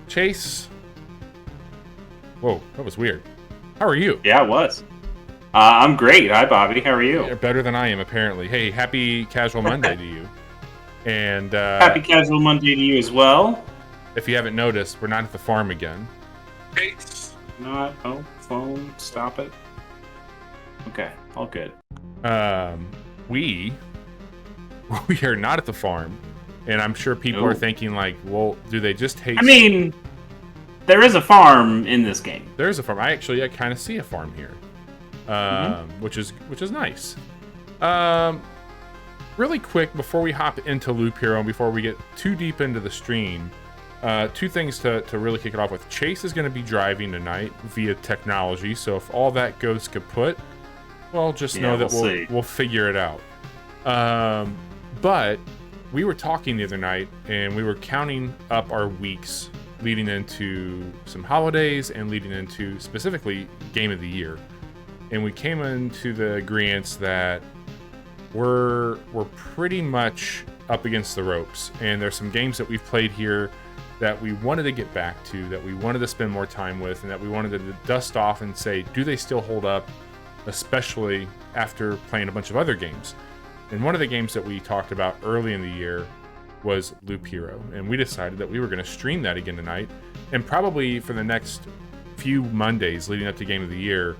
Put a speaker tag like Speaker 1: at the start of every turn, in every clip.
Speaker 1: Chase. Whoa, that was weird. How are you?
Speaker 2: Yeah, it was. I'm great. Hi, Bobby. How are you?
Speaker 1: You're better than I am, apparently. Hey, happy Casual Monday to you. And
Speaker 2: happy Casual Monday to you as well.
Speaker 1: If you haven't noticed, we're not at the farm again.
Speaker 2: Not. Oh, phone. Stop it. Okay, all good.
Speaker 1: We are not at the farm, and I'm sure people are thinking like, well, do they just hate?
Speaker 2: I mean, there is a farm in this game.
Speaker 1: There is a farm. I kind of see a farm here, which is nice. Really quick before we hop into Loop Hero and before we get too deep into the stream, two things to really kick it off with. Chase is going to be driving tonight via technology, so if all that goes kaput, well, just know that we'll figure it out. But we were talking the other night, and we were counting up our weeks leading into some holidays and leading into specifically Game of the Year. And we came into the agreeance that we're pretty much up against the ropes. And there's some games that we've played here that we wanted to get back to, that we wanted to spend more time with, and that we wanted to dust off and say, do they still hold up, especially after playing a bunch of other games. And one of the games that we talked about early in the year was Loop Hero. And we decided that we were going to stream that again tonight. And probably for the next few Mondays leading up to Game of the Year,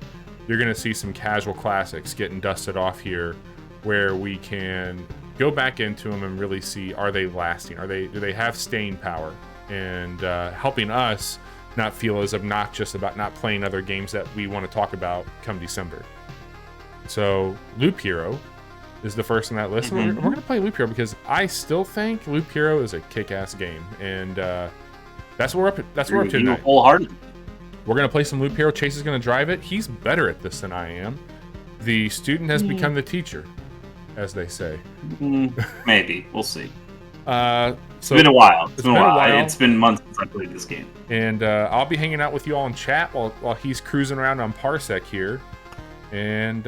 Speaker 1: you're going to see some casual classics getting dusted off here where we can go back into them and really see, are they lasting? Do they have staying power? And helping us not feel as obnoxious about not playing other games that we want to talk about come December. So Loop Hero is the first on that list. And we're going to play Loop Hero because I still think Loop Hero is a kick-ass game. And that's what we're up to tonight.
Speaker 2: Wholeheartedly.
Speaker 1: We're going to play some Loop Hero. Chase is going to drive it. He's better at this than I am. The student has become the teacher, as they say.
Speaker 2: Maybe. We'll see.
Speaker 1: It's
Speaker 2: been a while. It's been a while. It's been months since I played this game.
Speaker 1: And I'll be hanging out with you all in chat while he's cruising around on Parsec here. And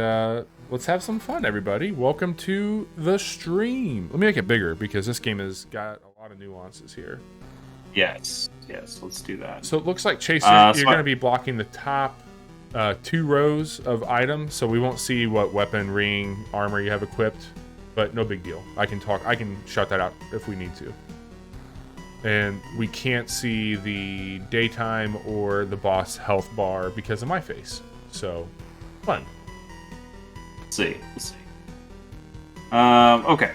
Speaker 1: let's have some fun, everybody. Welcome to the stream. Let me make it bigger because this game has got a lot of nuances here.
Speaker 2: Yes, let's do that.
Speaker 1: So it looks like, Chase, you're going to be blocking the top 2 rows of items, so we won't see what weapon, ring, armor you have equipped, but no big deal. I can shut that out if we need to. And we can't see the daytime or the boss health bar because of my face. So, fun.
Speaker 2: We'll see. Okay.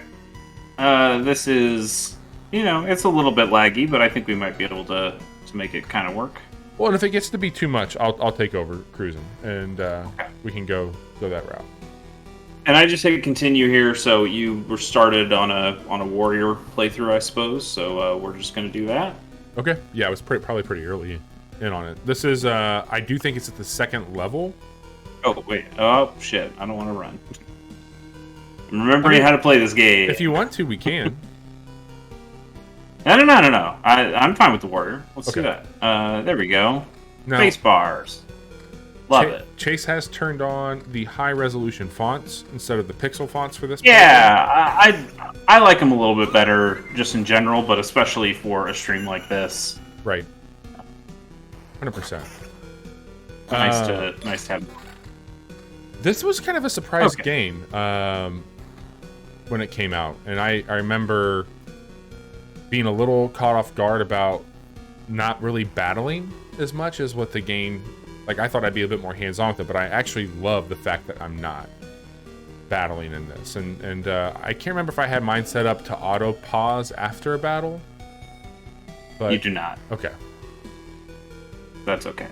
Speaker 2: This is, it's a little bit laggy, but I think we might be able to make it kind of work.
Speaker 1: Well, and if it gets to be too much, I'll take over cruising, and we can go that route.
Speaker 2: And I just hit continue here, so you were started on a warrior playthrough, I suppose. So we're just going to do that.
Speaker 1: Okay. Yeah, it was probably pretty early in on it. This is I do think it's at the 2nd level.
Speaker 2: Oh wait. Oh shit! I don't want to run. I'm remembering how to play this game.
Speaker 1: If you want to, we can.
Speaker 2: No. I'm fine with the warrior. Let's do that. There we go. Face bars. Love it.
Speaker 1: Chase has turned on the high resolution fonts instead of the pixel fonts for this.
Speaker 2: Yeah, I like them a little bit better just in general, but especially for a stream like this.
Speaker 1: Right. 100%.
Speaker 2: Nice to have.
Speaker 1: This was kind of a surprise game when it came out, and I remember being a little caught off guard about not really battling as much as what the game. Like, I thought I'd be a bit more hands-on with it, but I actually love the fact that I'm not battling in this. And I can't remember if I had mine set up to auto-pause after a battle. But
Speaker 2: you do not.
Speaker 1: Okay.
Speaker 2: That's okay.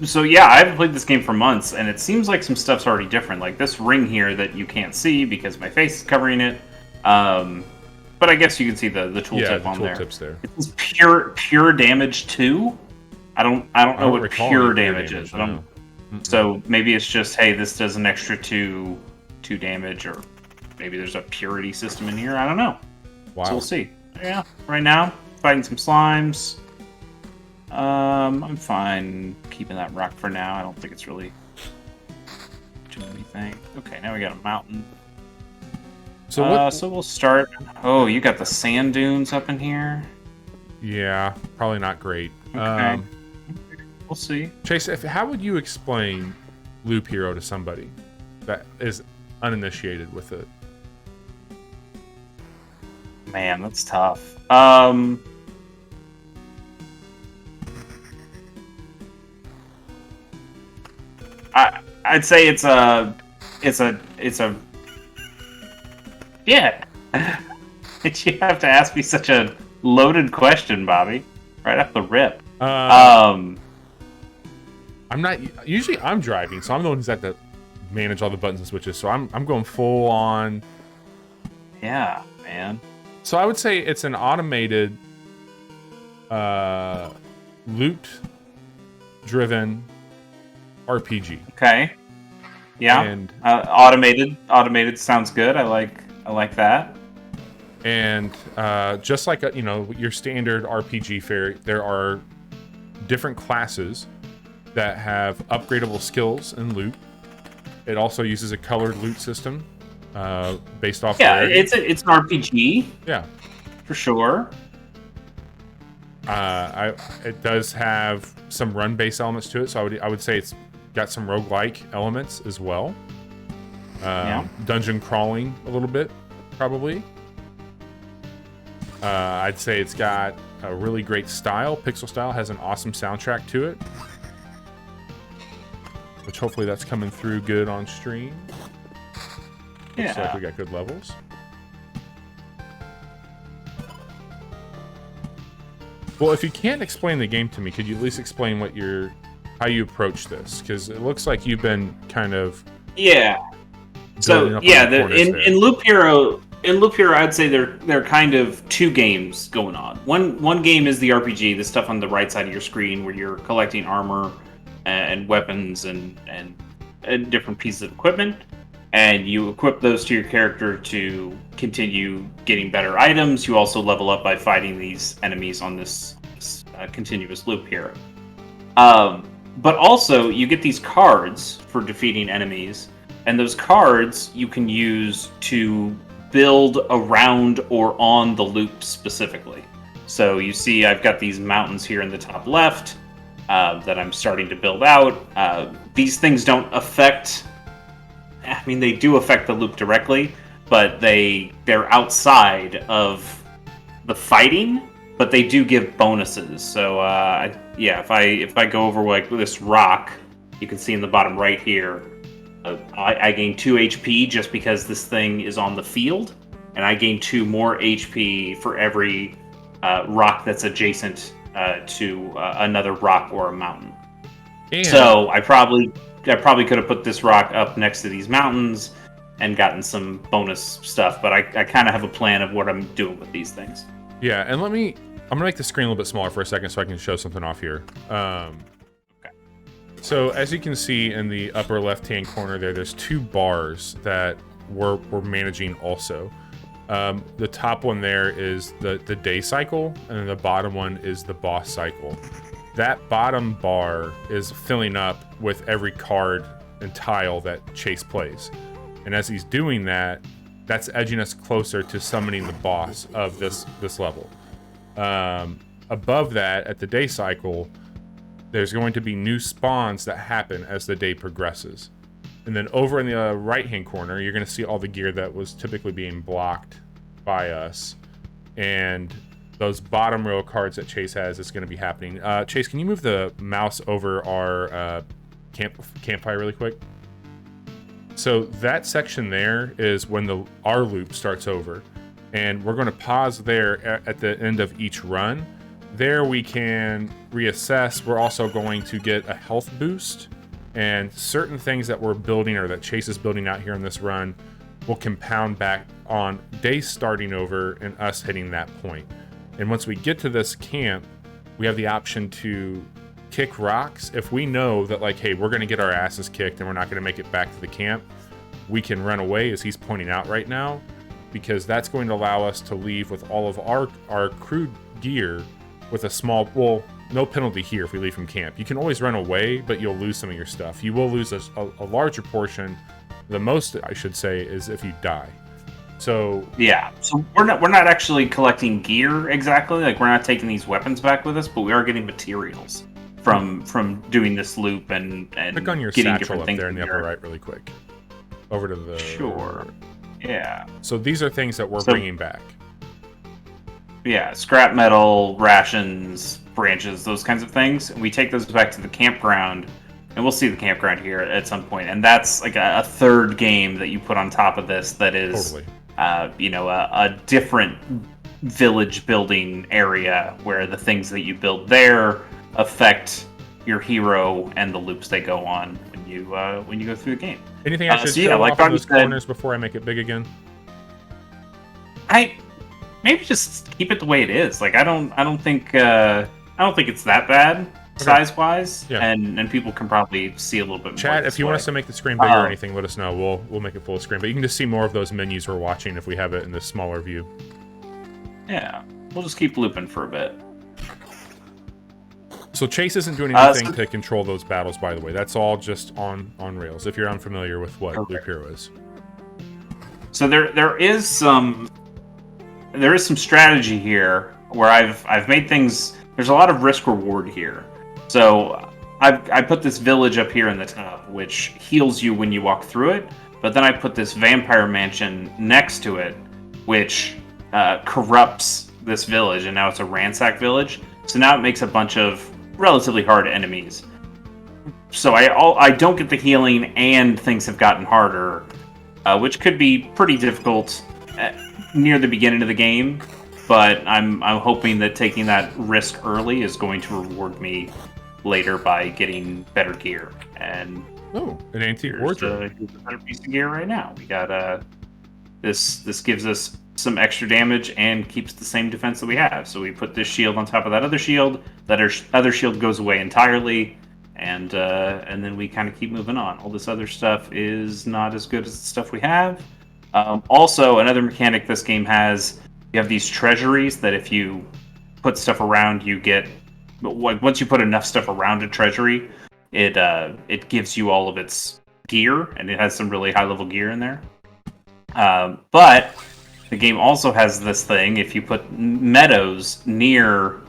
Speaker 2: So, yeah, I haven't played this game for months, and it seems like some stuff's already different. Like this ring here that you can't see because my face is covering it. But I guess you can see the tooltip on there.
Speaker 1: Tooltip's there.
Speaker 2: It's pure damage 2. I don't know what pure damage is. So maybe it's just, hey, this does an extra 2 damage, or maybe there's a purity system in here. I don't know.
Speaker 1: Wow.
Speaker 2: So we'll see. Yeah. Right now, fighting some slimes. I'm fine keeping that rock for now. I don't think it's really doing anything. Okay, now we got a mountain.
Speaker 1: So
Speaker 2: so we'll start. Oh, you got the sand dunes up in here.
Speaker 1: Yeah, probably not great.
Speaker 2: Okay. We'll see.
Speaker 1: Chase, how would you explain Loop Hero to somebody that is uninitiated with it?
Speaker 2: Man, that's tough. I'd say it's a yeah. You have to ask me such a loaded question, Bobby, right off the rip.
Speaker 1: I'm not usually I'm driving, so I'm the one who's at to manage all the buttons and switches. So I'm going full on.
Speaker 2: Yeah, man.
Speaker 1: So I would say it's an automated, loot-driven RPG.
Speaker 2: Okay. Yeah.
Speaker 1: And
Speaker 2: automated sounds good. I like that.
Speaker 1: And just like your standard RPG fare, there are different classes that have upgradable skills and loot. It also uses a colored loot system based off.
Speaker 2: Yeah, it's an RPG.
Speaker 1: Yeah,
Speaker 2: for sure.
Speaker 1: It does have some run-based elements to it, so I would say it's got some roguelike elements as well. Dungeon crawling a little bit, probably. I'd say it's got a really great style. Pixel style has an awesome soundtrack to it, which hopefully that's coming through good on stream.
Speaker 2: Yeah.
Speaker 1: Looks like we got good levels. Well, if you can't explain the game to me, could you at least explain how you approach this? Because it looks like you've been kind of
Speaker 2: So in Loop Hero, I'd say there are kind of two games going on. One game is the RPG, the stuff on the right side of your screen where you're collecting armor and weapons and different pieces of equipment, and you equip those to your character to continue getting better items. You also level up by fighting these enemies on this continuous loop here. But also, you get these cards for defeating enemies, and those cards you can use to build around or on the loop specifically. So you see I've got these mountains here in the top left that I'm starting to build out. These things don't affect... I mean, they do affect the loop directly, but they're outside of the fighting, but they do give bonuses. So if I go over like this rock, you can see in the bottom right here, I gain 2 HP just because this thing is on the field, and I gain 2 more HP for every rock that's adjacent to another rock or a mountain. And so I probably could have put this rock up next to these mountains and gotten some bonus stuff, but I kind of have a plan of what I'm doing with these things.
Speaker 1: Yeah, and I'm gonna make the screen a little bit smaller for a second so I can show something off here. Okay. So as you can see in the upper left-hand corner there's 2 bars that we're managing also. The top one there is the day cycle, and then the bottom one is the boss cycle. That bottom bar is filling up with every card and tile that Chase plays. And as he's doing that, that's edging us closer to summoning the boss of this level. Above that, at the day cycle, there's going to be new spawns that happen as the day progresses. And then over in the right-hand corner, you're going to see all the gear that was typically being blocked by us. And those bottom row cards that Chase has is going to be happening. Chase, can you move the mouse over our campfire really quick? So that section there is when our loop starts over. And we're going to pause there at the end of each run. There we can reassess. We're also going to get a health boost. And certain things that we're building or that Chase is building out here in this run will compound back on days starting over and us hitting that point. And once we get to this camp, we have the option to kick rocks. If we know that, like, hey, we're going to get our asses kicked and we're not going to make it back to the camp, we can run away, as he's pointing out right now, because that's going to allow us to leave with all of our crewed gear with a small, well, no penalty here if we leave from camp. You can always run away, but you'll lose some of your stuff. You will lose a larger portion. The most, I should say, is if you die. So
Speaker 2: yeah, so we're not actually collecting gear exactly. Like we're not taking these weapons back with us, but we are getting materials from doing this loop and
Speaker 1: click on your
Speaker 2: getting
Speaker 1: satchel
Speaker 2: different
Speaker 1: up
Speaker 2: things
Speaker 1: there in
Speaker 2: from
Speaker 1: the upper
Speaker 2: here.
Speaker 1: right really quick. Over to the...
Speaker 2: Sure. Yeah.
Speaker 1: So these are things that we're
Speaker 2: So-
Speaker 1: bringing back.
Speaker 2: Yeah, scrap metal, rations, branches, those kinds of things. And we take those back to the campground, and we'll see the campground here at some point. And that's like a third game that you put on top of this that is,
Speaker 1: Totally.
Speaker 2: a different village building area where the things that you build there affect your hero and the loops they go on when you go through the game.
Speaker 1: Anything I should
Speaker 2: so
Speaker 1: show
Speaker 2: yeah, like
Speaker 1: off in
Speaker 2: Robbie
Speaker 1: those
Speaker 2: said-
Speaker 1: corners before I make it big again?
Speaker 2: Maybe just keep it the way it is. Like I don't think it's that bad size wise,
Speaker 1: Yeah.
Speaker 2: and people can probably see a little bit more.
Speaker 1: Chat,
Speaker 2: this
Speaker 1: if you want
Speaker 2: way.
Speaker 1: us to make the screen bigger or anything, let us know. We'll make it full screen. But you can just see more of those menus we're watching if we have it in this smaller view.
Speaker 2: Yeah, we'll just keep looping for a bit.
Speaker 1: So Chase isn't doing anything to control those battles, by the way. That's all just on rails, if you're unfamiliar with what Loop Hero is.
Speaker 2: So there is some strategy here where I've made things. There's a lot of risk reward here. So I put this village up here in the top, which heals you when you walk through it. But then I put this vampire mansion next to it, which corrupts this village, and now it's a ransack village. So now it makes a bunch of relatively hard enemies. So I don't get the healing, and things have gotten harder, which could be pretty difficult near the beginning of the game. But I'm hoping that taking that risk early is going to reward me later by getting better gear. And
Speaker 1: an antique
Speaker 2: here's
Speaker 1: wardrobe.
Speaker 2: a better piece of gear right now. We got this gives us some extra damage and keeps the same defense that we have. So we put this shield on top of that other shield. That other shield goes away entirely, and then we kind of keep moving on. All this other stuff is not as good as the stuff we have. Also, another mechanic this game has, you have these treasuries that if you put stuff around, you get. Once you put enough stuff around a treasury, it gives you all of its gear, and it has some really high level gear in there. But the game also has this thing: if you put meadows near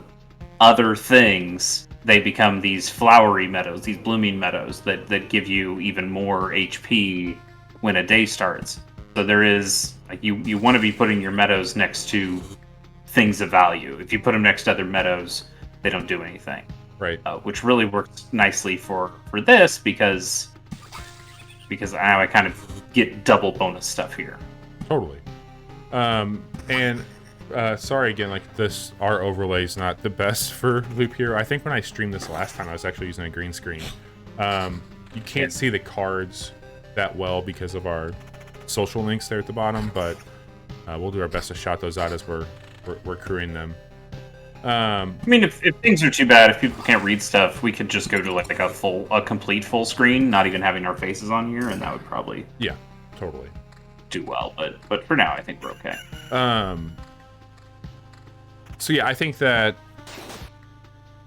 Speaker 2: other things, they become these flowery meadows, these blooming meadows that give you even more HP when a day starts. So there is, like, you want to be putting your meadows next to things of value. If you put them next to other meadows, they don't do anything.
Speaker 1: Right.
Speaker 2: Which really works nicely for this because now I kind of get double bonus stuff here.
Speaker 1: Totally. Sorry again, like our overlay is not the best for Loop Hero. I think when I streamed this last time, I was actually using a green screen. You can't see the cards that well because of our social links there at the bottom, but we'll do our best to shout those out as we're crewing them.
Speaker 2: I mean, if things are too bad, if people can't read stuff, we could just go to like a complete full screen, not even having our faces on here, and that would probably
Speaker 1: totally
Speaker 2: do well. But for now, I think we're okay.
Speaker 1: So yeah, I think that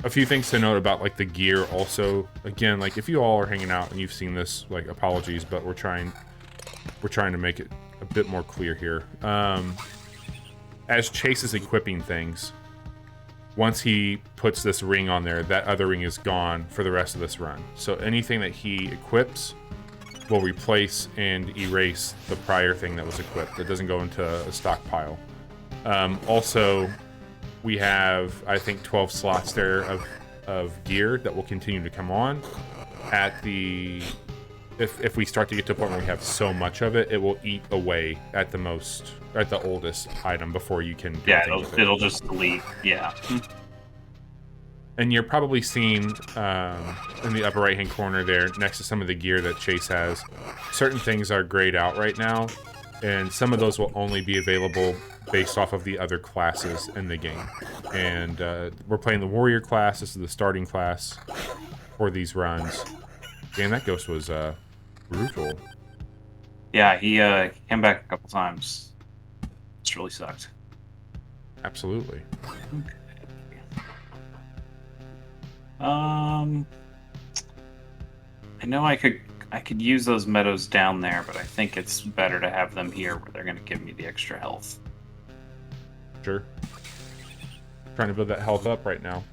Speaker 1: a few things to note about like the gear also. Again, like if you all are hanging out and you've seen this, like apologies, but we're trying to make it a bit more clear here. As Chase is equipping things, once he puts this ring on there, that other ring is gone for the rest of this run. So anything that he equips will replace and erase the prior thing that was equipped. It doesn't go into a stockpile. Also, we have, I think, 12 slots there of gear that will continue to come on. If we start to get to a point where we have so much of it, it will eat away at the oldest item before you can do anything with it.
Speaker 2: It'll just delete. Yeah.
Speaker 1: And you're probably seeing in the upper right-hand corner there, next to some of the gear that Chase has, certain things are grayed out right now, and some of those will only be available based off of the other classes in the game. And we're playing the warrior class. This is the starting class for these runs. Damn, that ghost was brutal.
Speaker 2: Yeah, he came back a couple times. It's really sucked.
Speaker 1: Absolutely.
Speaker 2: I know I could I could use those meadows down there, but I think it's better to have them here where they're going to give me the extra health.
Speaker 1: Sure. Trying to build that health up right now.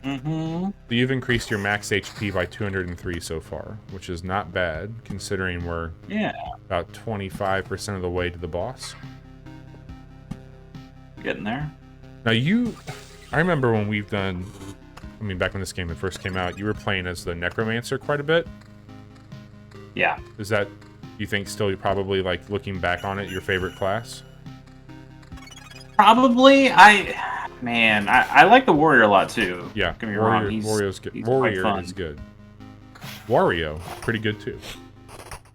Speaker 2: Mm-hmm.
Speaker 1: So you've increased your max HP by 203 so far, which is not bad, considering we're about 25% of the way to the boss.
Speaker 2: Getting there.
Speaker 1: Now I remember when back when this game first came out, you were playing as the Necromancer quite a bit.
Speaker 2: Yeah.
Speaker 1: Is that, you think, still probably, like, looking back on it, your favorite class?
Speaker 2: Probably. I like the warrior a lot too.
Speaker 1: Yeah,
Speaker 2: don't get me wrong.
Speaker 1: Warrior's good.
Speaker 2: He's
Speaker 1: Warrior
Speaker 2: quite fun.
Speaker 1: is good. Wario, pretty good too.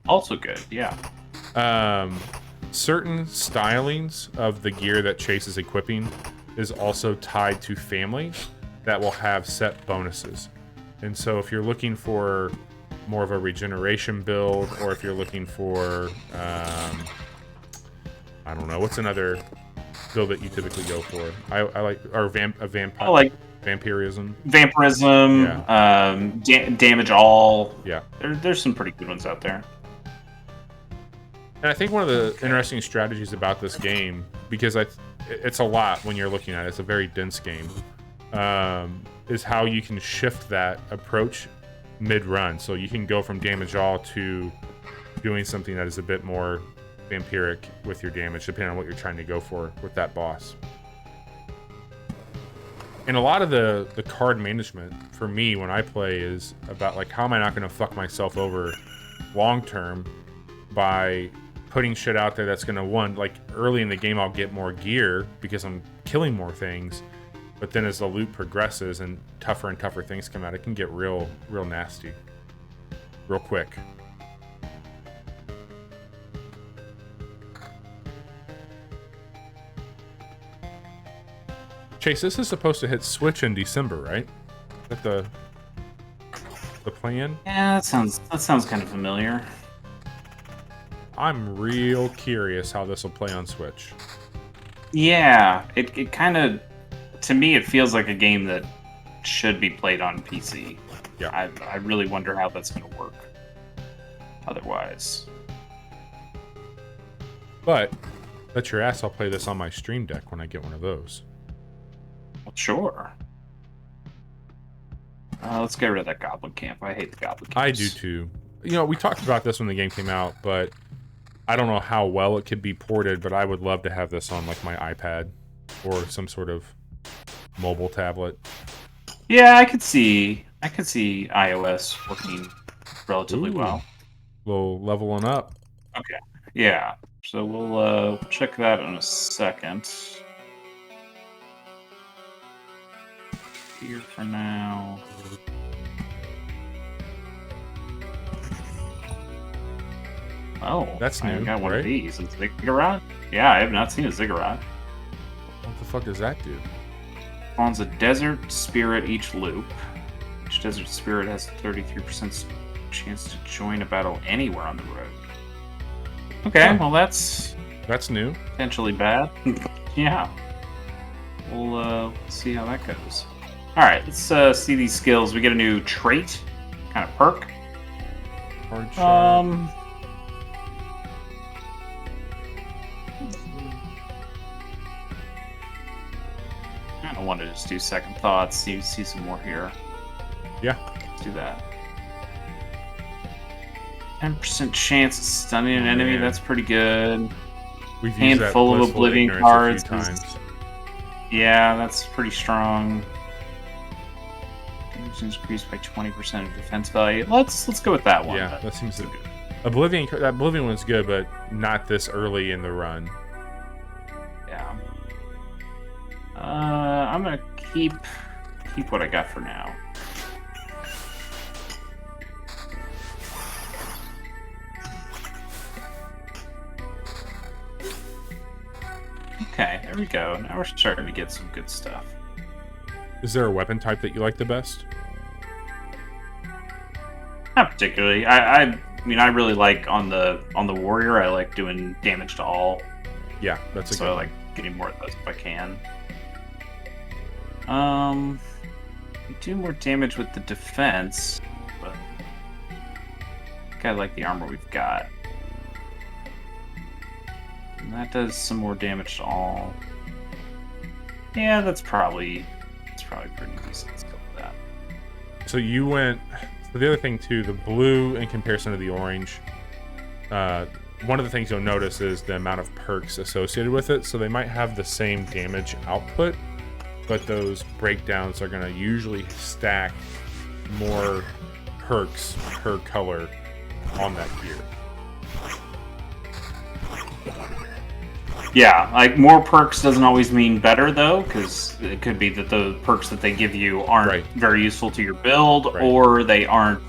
Speaker 2: Also good, yeah.
Speaker 1: Certain stylings of the gear that Chase is equipping is also tied to family that will have set bonuses. And so if you're looking for more of a regeneration build, or if you're looking for, I don't know, what's another build that you typically go for? I like, or vampire.
Speaker 2: I like
Speaker 1: vampirism.
Speaker 2: Vampirism,
Speaker 1: Yeah.
Speaker 2: damage all.
Speaker 1: Yeah.
Speaker 2: There's some pretty good ones out there.
Speaker 1: And I think one of the interesting strategies about this game, because it's a lot when you're looking at it, it's a very dense game, is how you can shift that approach mid-run. So you can go from damage all to doing something that is a bit more vampiric with your damage, depending on what you're trying to go for with that boss. And a lot of the card management for me when I play is about, like, how am I not going to fuck myself over long term by putting shit out there that's going to, like, early in the game I'll get more gear because I'm killing more things, but then as the loot progresses and tougher things come out, it can get real nasty real quick. Chase, this is supposed to hit Switch in December, right? Is that the plan?
Speaker 2: Yeah, that sounds kind of familiar.
Speaker 1: I'm real curious how this will play on Switch.
Speaker 2: Yeah, it kind of, to me, it feels like a game that should be played on PC.
Speaker 1: Yeah.
Speaker 2: I really wonder how that's going to work otherwise.
Speaker 1: But, bet your ass I'll play this on my Stream Deck when I get one of those.
Speaker 2: Well, sure. Let's get rid of that goblin camp. I hate the goblin camps.
Speaker 1: I do too. You know, we talked about this when the game came out, but I don't know how well it could be ported, but I would love to have this on, like, my iPad or some sort of mobile tablet.
Speaker 2: Yeah, I could see iOS working relatively well.
Speaker 1: Little leveling up.
Speaker 2: Okay. Yeah. So we'll check that in a second. Here for now. Oh,
Speaker 1: that's new.
Speaker 2: I got one
Speaker 1: right?
Speaker 2: of these. A ziggurat? Yeah, I have not seen a ziggurat.
Speaker 1: What the fuck does that do?
Speaker 2: Spawns a desert spirit each loop. Each desert spirit has a 33% chance to join a battle anywhere on the road. Okay, well that's
Speaker 1: new.
Speaker 2: Potentially bad. Yeah. We'll see how that goes. Alright, let's see these skills. We get a new trait, kind of perk.
Speaker 1: Hard shot.
Speaker 2: I want to just do second thoughts, see some more here.
Speaker 1: Yeah.
Speaker 2: Let's do that. 10% chance of stunning an enemy, that's pretty good.
Speaker 1: We've used
Speaker 2: Handful
Speaker 1: that
Speaker 2: of oblivion cards.
Speaker 1: a few times.
Speaker 2: Yeah, that's pretty strong. Damage increased by 20% of defense value. Let's go with that one.
Speaker 1: Yeah, that seems good. Oblivion, that Oblivion one's good, but not this early in the run.
Speaker 2: Yeah. I'm gonna keep what I got for now. Okay, there we go. Now we're starting to get some good stuff.
Speaker 1: Is there a weapon type that you like the best?
Speaker 2: Not particularly. I mean, I really like on the warrior. I like doing damage to all.
Speaker 1: Yeah, that's a
Speaker 2: so
Speaker 1: good
Speaker 2: I like getting more of those if I can. We do more damage with the defense, but I like the armor we've got. And that does some more damage to all. Yeah, that's probably pretty decent. Let's go with that.
Speaker 1: So you went. So the other thing too, the blue in comparison to the orange. One of the things you'll notice is the amount of perks associated with it. So they might have the same damage output, but those breakdowns are going to usually stack more perks per color on that gear.
Speaker 2: Yeah, like more perks doesn't always mean better though, because it could be that the perks that they give you aren't very useful to your build, or they aren't.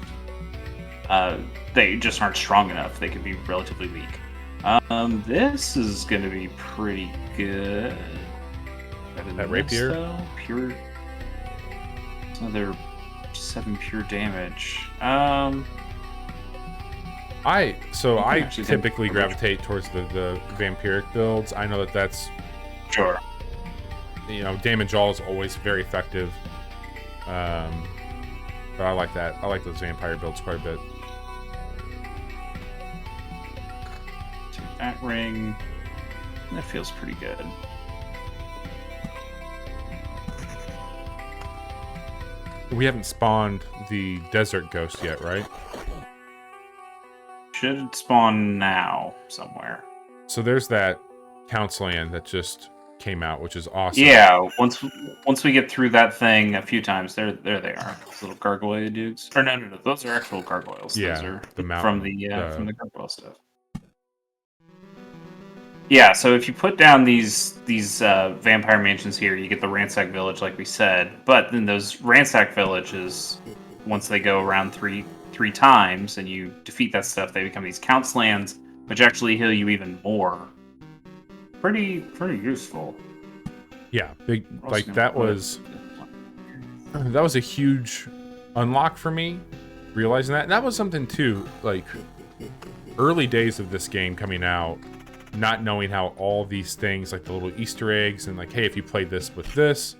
Speaker 2: They just aren't strong enough. They could be relatively weak. This is going to be pretty good.
Speaker 1: That rapier?
Speaker 2: Though? Pure. It's another 7 pure damage. I
Speaker 1: typically gravitate towards the vampiric builds. I know that's
Speaker 2: sure.
Speaker 1: You know, damage all is always very effective. But I like that. I like those vampire builds quite a bit.
Speaker 2: Take that ring. That feels pretty good.
Speaker 1: We haven't spawned the desert ghost yet, right?
Speaker 2: Should spawn now somewhere.
Speaker 1: So there's that Count's Land that just came out, which is awesome.
Speaker 2: Yeah, once we get through that thing a few times, there they are. Those little gargoyle dudes. Or no, those are actual gargoyles.
Speaker 1: Yeah,
Speaker 2: those are
Speaker 1: the mountain,
Speaker 2: from the gargoyle stuff. Yeah, so if you put down these vampire mansions here, you get the ransack village, like we said. But then those ransack villages, once they go around three times and you defeat that stuff, they become these Count's Lands, which actually heal you even more. Pretty useful.
Speaker 1: Yeah, big. Like that was a huge unlock for me, realizing that. And that was something too. Like early days of this game coming out, not knowing how all these things, like the little Easter eggs, and like, hey, if you play this with this,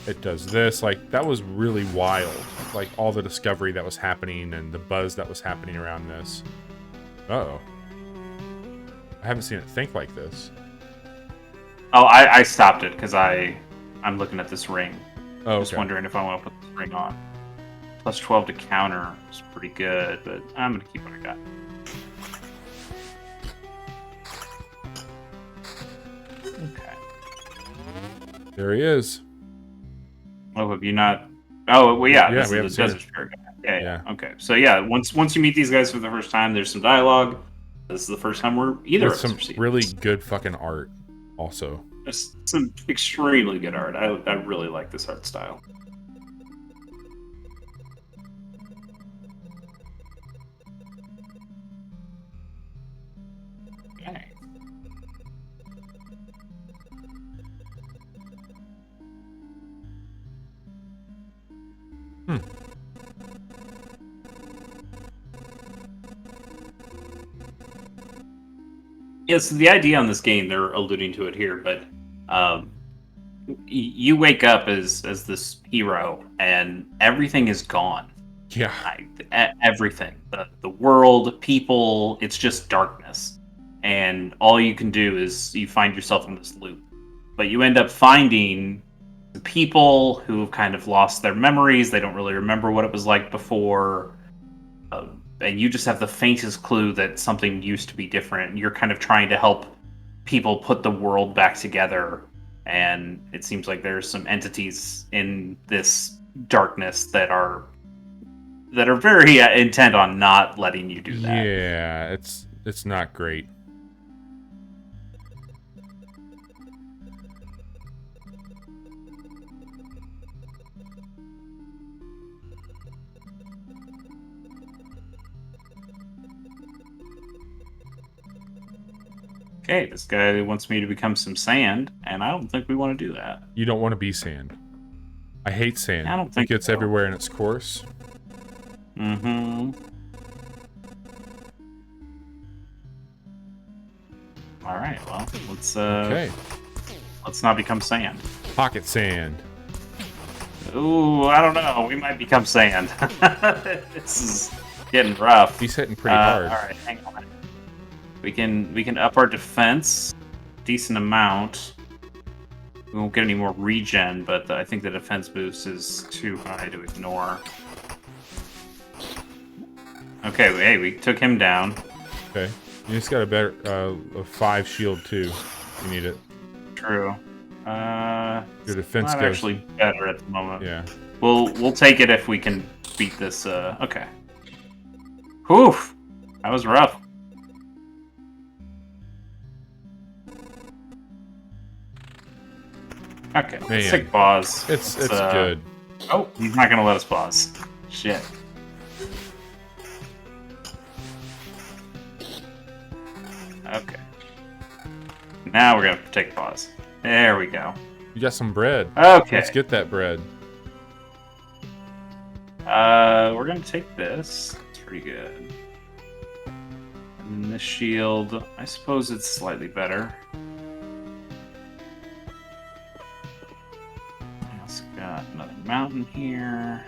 Speaker 1: it does this. Like that was really wild. Like all the discovery that was happening and the buzz that was happening around this. Uh-oh. I haven't seen it think like this.
Speaker 2: Oh, I stopped it because I'm looking at this ring.
Speaker 1: Oh, okay.
Speaker 2: Just wondering if I want to put this ring on. Plus 12 to counter is pretty good, but I'm going to keep what I got. Okay.
Speaker 1: There he is.
Speaker 2: Oh, have you not? Oh, well, yeah.
Speaker 1: Yeah,
Speaker 2: This
Speaker 1: we
Speaker 2: is the
Speaker 1: haven't
Speaker 2: Desert Spirit guy. Yeah. Okay. So yeah, once you meet these guys for the first time, there's some dialogue. This is the first time we're either of us
Speaker 1: some
Speaker 2: are seeing
Speaker 1: really
Speaker 2: this.
Speaker 1: good fucking art. Also,
Speaker 2: There's some extremely good art. I really like this art style. Okay. Yeah, so the idea on this game, they're alluding to it here, but you wake up as this hero, and everything is gone.
Speaker 1: yeah.
Speaker 2: Everything. The world, people, it's just darkness. And all you can do is you find yourself in this loop. But you end up finding people who've kind of lost their memories. They don't really remember what it was like before. And you just have the faintest clue that something used to be different. You're kind of trying to help people put the world back together. And it seems like there's some entities in this darkness that are very intent on not letting you do that.
Speaker 1: Yeah, it's not great.
Speaker 2: Okay, this guy wants me to become some sand, and I don't think we want to do that.
Speaker 1: You don't want to be sand. I hate sand.
Speaker 2: I don't think
Speaker 1: it gets
Speaker 2: so.
Speaker 1: everywhere in its course.
Speaker 2: Mm-hmm. All right, well, let's not become sand.
Speaker 1: Pocket sand.
Speaker 2: Ooh, I don't know. We might become sand. Getting rough.
Speaker 1: He's hitting pretty hard.
Speaker 2: All right, hang on. We can up our defense, decent amount. We won't get any more regen, but I think the defense boost is too high to ignore. Okay, hey, we took him down.
Speaker 1: Okay, you just got a better a 5 shield too. You need it.
Speaker 2: True.
Speaker 1: Your defense
Speaker 2: not
Speaker 1: goes
Speaker 2: actually better at the moment.
Speaker 1: Yeah.
Speaker 2: We'll take it if we can beat this. Okay. Whew, that was rough. Okay, let's take pause.
Speaker 1: It's good.
Speaker 2: Oh, he's not gonna let us pause. Shit. Okay. Now we're gonna take pause. There we go.
Speaker 1: You got some bread.
Speaker 2: Okay.
Speaker 1: Let's get that bread.
Speaker 2: We're gonna take this. It's pretty good. And then this shield, I suppose it's slightly better. I also got another mountain here.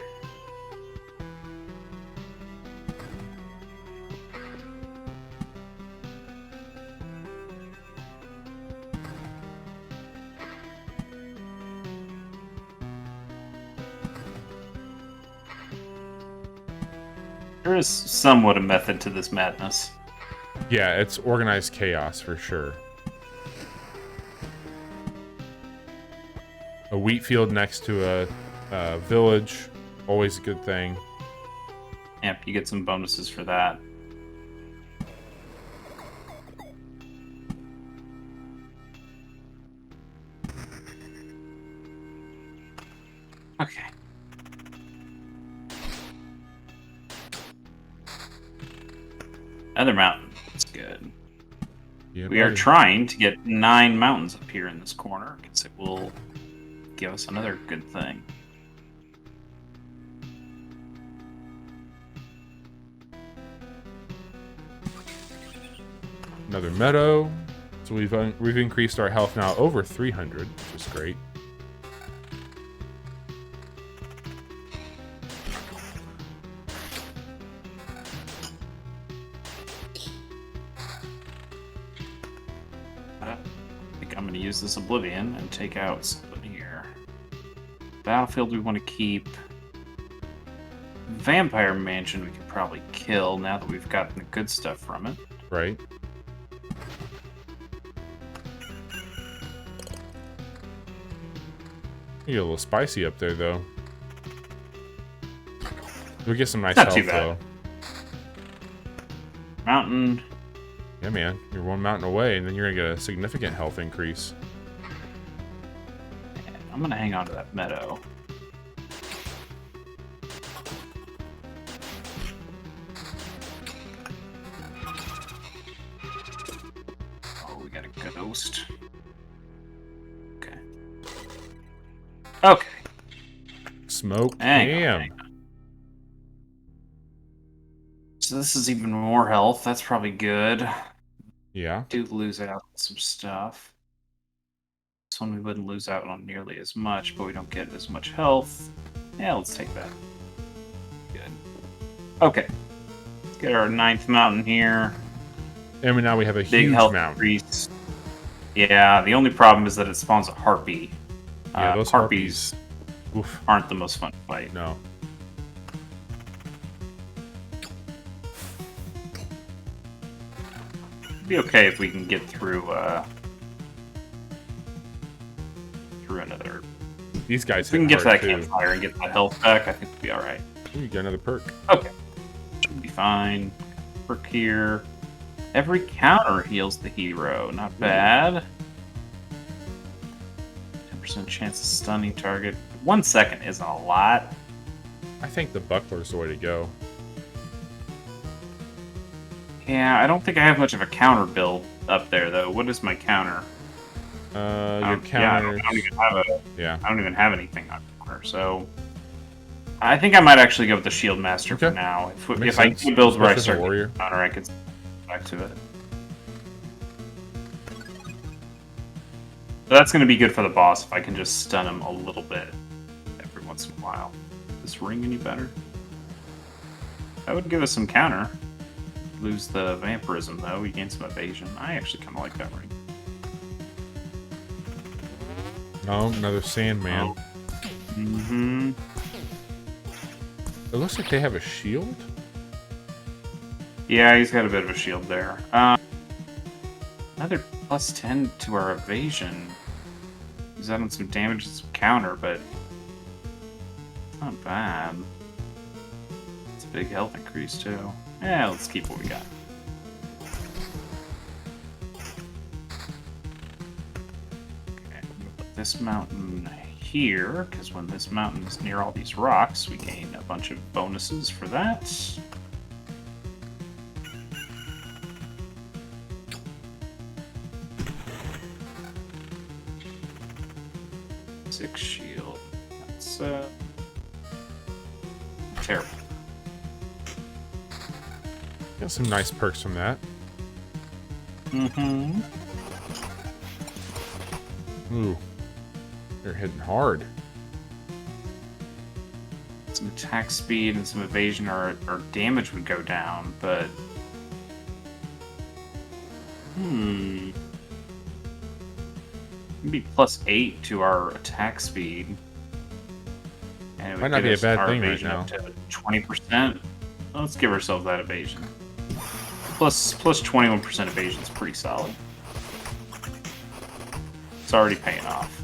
Speaker 2: There is somewhat a method to this madness.
Speaker 1: Yeah, it's organized chaos for sure. A wheat field next to a village, always a good thing.
Speaker 2: Yep, you get some bonuses for that. Okay. Another mountain. That's good.
Speaker 1: Yeah,
Speaker 2: we are trying to get 9 mountains up here in this corner, because it will give us another good thing.
Speaker 1: Another meadow. So we've increased our health now over 300, which is great.
Speaker 2: Use this Oblivion and take out something here. Battlefield we want to keep. Vampire Mansion we could probably kill now that we've gotten the good stuff from it.
Speaker 1: Right. You get a little spicy up there though. We get some nice
Speaker 2: Not
Speaker 1: health
Speaker 2: too bad.
Speaker 1: though.
Speaker 2: Mountain.
Speaker 1: Yeah, man. You're 1 mountain away, and then you're gonna get a significant health increase.
Speaker 2: I'm gonna hang on to that meadow. Oh, we got a ghost. Okay. Okay.
Speaker 1: Smoke.
Speaker 2: Hang on.
Speaker 1: Damn.
Speaker 2: So this is even more health. That's probably good.
Speaker 1: Yeah.
Speaker 2: Do lose out on some stuff. This one we wouldn't lose out on nearly as much, but we don't get as much health. Yeah, let's take that. Good. Okay. Let's get our 9th mountain here.
Speaker 1: And now we have a
Speaker 2: Big
Speaker 1: huge
Speaker 2: health
Speaker 1: mountain.
Speaker 2: increase. Yeah, the only problem is that it spawns a harpy.
Speaker 1: Yeah, those
Speaker 2: harpies
Speaker 1: Oof.
Speaker 2: aren't the most fun to fight.
Speaker 1: No.
Speaker 2: It'd be okay if we can get through another.
Speaker 1: These guys
Speaker 2: If we can
Speaker 1: hit
Speaker 2: get to that
Speaker 1: hard, too.
Speaker 2: campfire and get that health back, I think we'll be alright.
Speaker 1: Ooh, you got another perk.
Speaker 2: Okay. Should be fine. Perk here. Every counter heals the hero. Not bad. 10% chance of stunning target. 1 second isn't a lot.
Speaker 1: I think the buckler's the way to go.
Speaker 2: Yeah, I don't think I have much of a counter build up there, though. What is my counter?
Speaker 1: Your counter.
Speaker 2: Yeah, I don't even have a.
Speaker 1: Yeah.
Speaker 2: I don't even have anything on counter, so I think I might actually go with the Shield Master for
Speaker 1: Okay.
Speaker 2: now.
Speaker 1: Makes
Speaker 2: If I
Speaker 1: sense.
Speaker 2: do builds where I
Speaker 1: Especially
Speaker 2: start
Speaker 1: for warrior.
Speaker 2: getting counter, I can go back to it. So that's going to be good for the boss if I can just stun him a little bit every once in a while. Is this ring any better? That would give us some counter. Lose the vampirism, though. We gain some evasion. I actually kind of like that ring.
Speaker 1: Oh, another Sandman.
Speaker 2: Oh. Mm-hmm.
Speaker 1: It looks like they have a shield.
Speaker 2: Yeah, he's got a bit of a shield there. Another plus 10 to our evasion. He's adding some damage and some counter, but not bad. It's a big health increase, too. Yeah, let's keep what we got. Okay, I'm gonna put this mountain here, because when this mountain is near all these rocks, we gain a bunch of bonuses for that. Six shield. That's terrible.
Speaker 1: Got some nice perks from that.
Speaker 2: Mm-hmm.
Speaker 1: Ooh. They're hitting hard.
Speaker 2: Some attack speed and some evasion, our damage would go down, but maybe plus 8 to our attack speed. And it would
Speaker 1: Might not
Speaker 2: get
Speaker 1: be a
Speaker 2: us
Speaker 1: bad
Speaker 2: our
Speaker 1: thing right
Speaker 2: evasion
Speaker 1: now.
Speaker 2: up to 20%. Let's give ourselves that evasion. Plus 21% evasion is pretty solid. It's already paying off.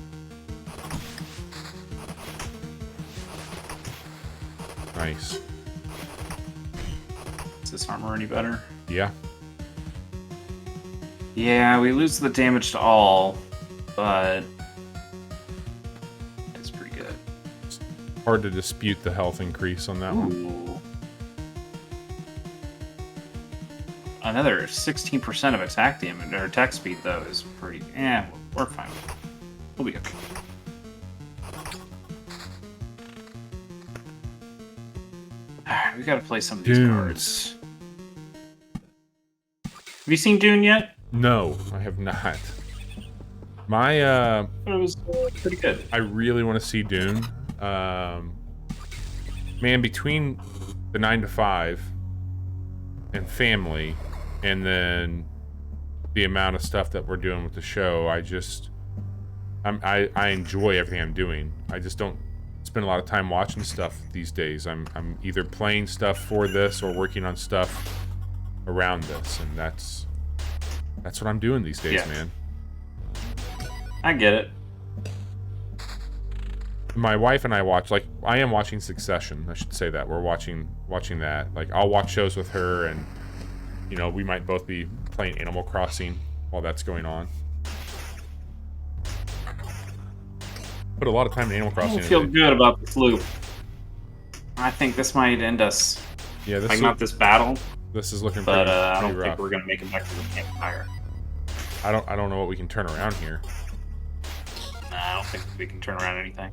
Speaker 1: Nice.
Speaker 2: Is this armor any better?
Speaker 1: Yeah.
Speaker 2: Yeah, we lose the damage to all, but it's pretty good.
Speaker 1: It's hard to dispute the health increase on that one.
Speaker 2: Ooh. Another 16% of attack damage, or attack speed, though, is pretty... Yeah, we're fine. We'll be okay. We gotta play some of these cards. Have you seen Dune yet?
Speaker 1: No, I have not. My,
Speaker 2: It was pretty good.
Speaker 1: I really want to see Dune. Man, between the 9 to 5 and family, and then the amount of stuff that we're doing with the show, I enjoy everything I'm doing. I just don't spend a lot of time watching stuff these days. I'm either playing stuff for this or working on stuff around this, and that's what I'm doing these days,
Speaker 2: Yeah.
Speaker 1: man.
Speaker 2: I get it.
Speaker 1: My wife and I watch, like, I am watching Succession. I should say that we're watching that. Like, I'll watch shows with her, and you know, we might both be playing Animal Crossing while that's going on. Put a lot of time in Animal
Speaker 2: I
Speaker 1: Crossing.
Speaker 2: don't feel
Speaker 1: today.
Speaker 2: good about this loop. I think this might end us.
Speaker 1: Yeah,
Speaker 2: Like, not this battle,
Speaker 1: this is looking
Speaker 2: but
Speaker 1: pretty,
Speaker 2: I
Speaker 1: pretty
Speaker 2: don't
Speaker 1: rough.
Speaker 2: think we're gonna make it back to the campfire.
Speaker 1: I don't know what we can turn around here.
Speaker 2: Nah, I don't think we can turn around anything.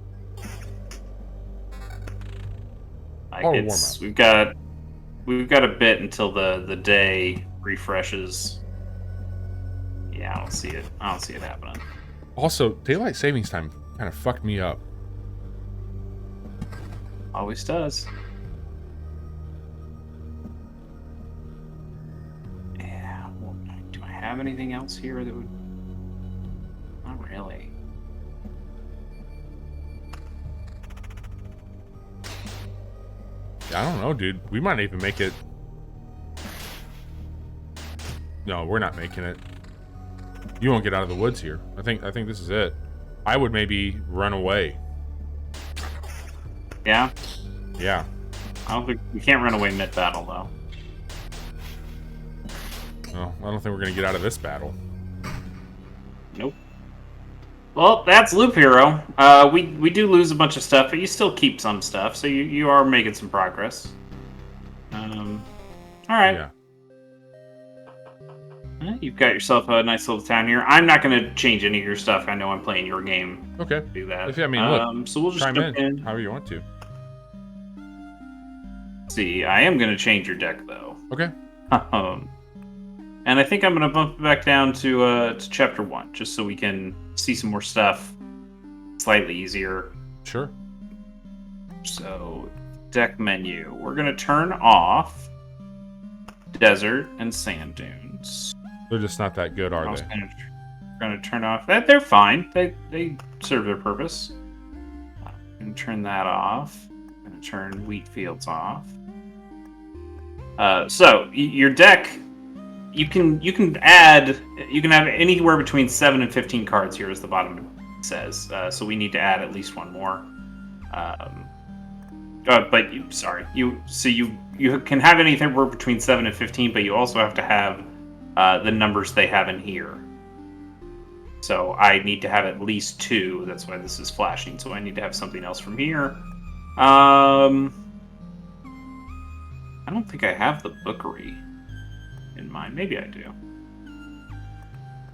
Speaker 2: Like,
Speaker 1: Or
Speaker 2: it's,
Speaker 1: warm-up.
Speaker 2: we've got a bit until the day refreshes. Yeah, I don't see it happening.
Speaker 1: Also, daylight savings time kind of fucked me up.
Speaker 2: Always does. Yeah, well, do I have anything else here that would... Not really.
Speaker 1: I don't know, dude. We might not even make it. No, we're not making it. You won't get out of the woods here. I think this is it. I would maybe run away.
Speaker 2: Yeah?
Speaker 1: Yeah.
Speaker 2: I don't think... We can't run away mid-battle, though.
Speaker 1: Well, I don't think we're gonna get out of this battle.
Speaker 2: Nope. Well, that's Loop Hero. We do lose a bunch of stuff, but you still keep some stuff, so you are making some progress. Alright.
Speaker 1: Yeah.
Speaker 2: You've got yourself a nice little town here. I'm not going to change any of your stuff. I know I'm playing your game.
Speaker 1: Okay.
Speaker 2: Do that.
Speaker 1: I mean, look.
Speaker 2: So we'll just
Speaker 1: Chime
Speaker 2: jump in.
Speaker 1: however you want to.
Speaker 2: See, I am going to change your deck, though.
Speaker 1: Okay.
Speaker 2: And I think I'm going to bump it back down to Chapter 1, just so we can see some more stuff slightly easier.
Speaker 1: Sure.
Speaker 2: So deck menu. We're going to turn off desert and sand dunes.
Speaker 1: They're just not that good, are they?
Speaker 2: We're going to turn off that. They're fine. They serve their purpose. I'm going to turn that off. I'm going to turn wheat fields off. So your deck, you can have anywhere between 7 and 15 cards here, as the bottom says. So we need to add at least one more. You can have anything between 7 and 15, but you also have to have the numbers they have in here. So I need to have at least 2. That's why this is flashing. So I need to have something else from here. I don't think I have the bookery in mind. Maybe I do.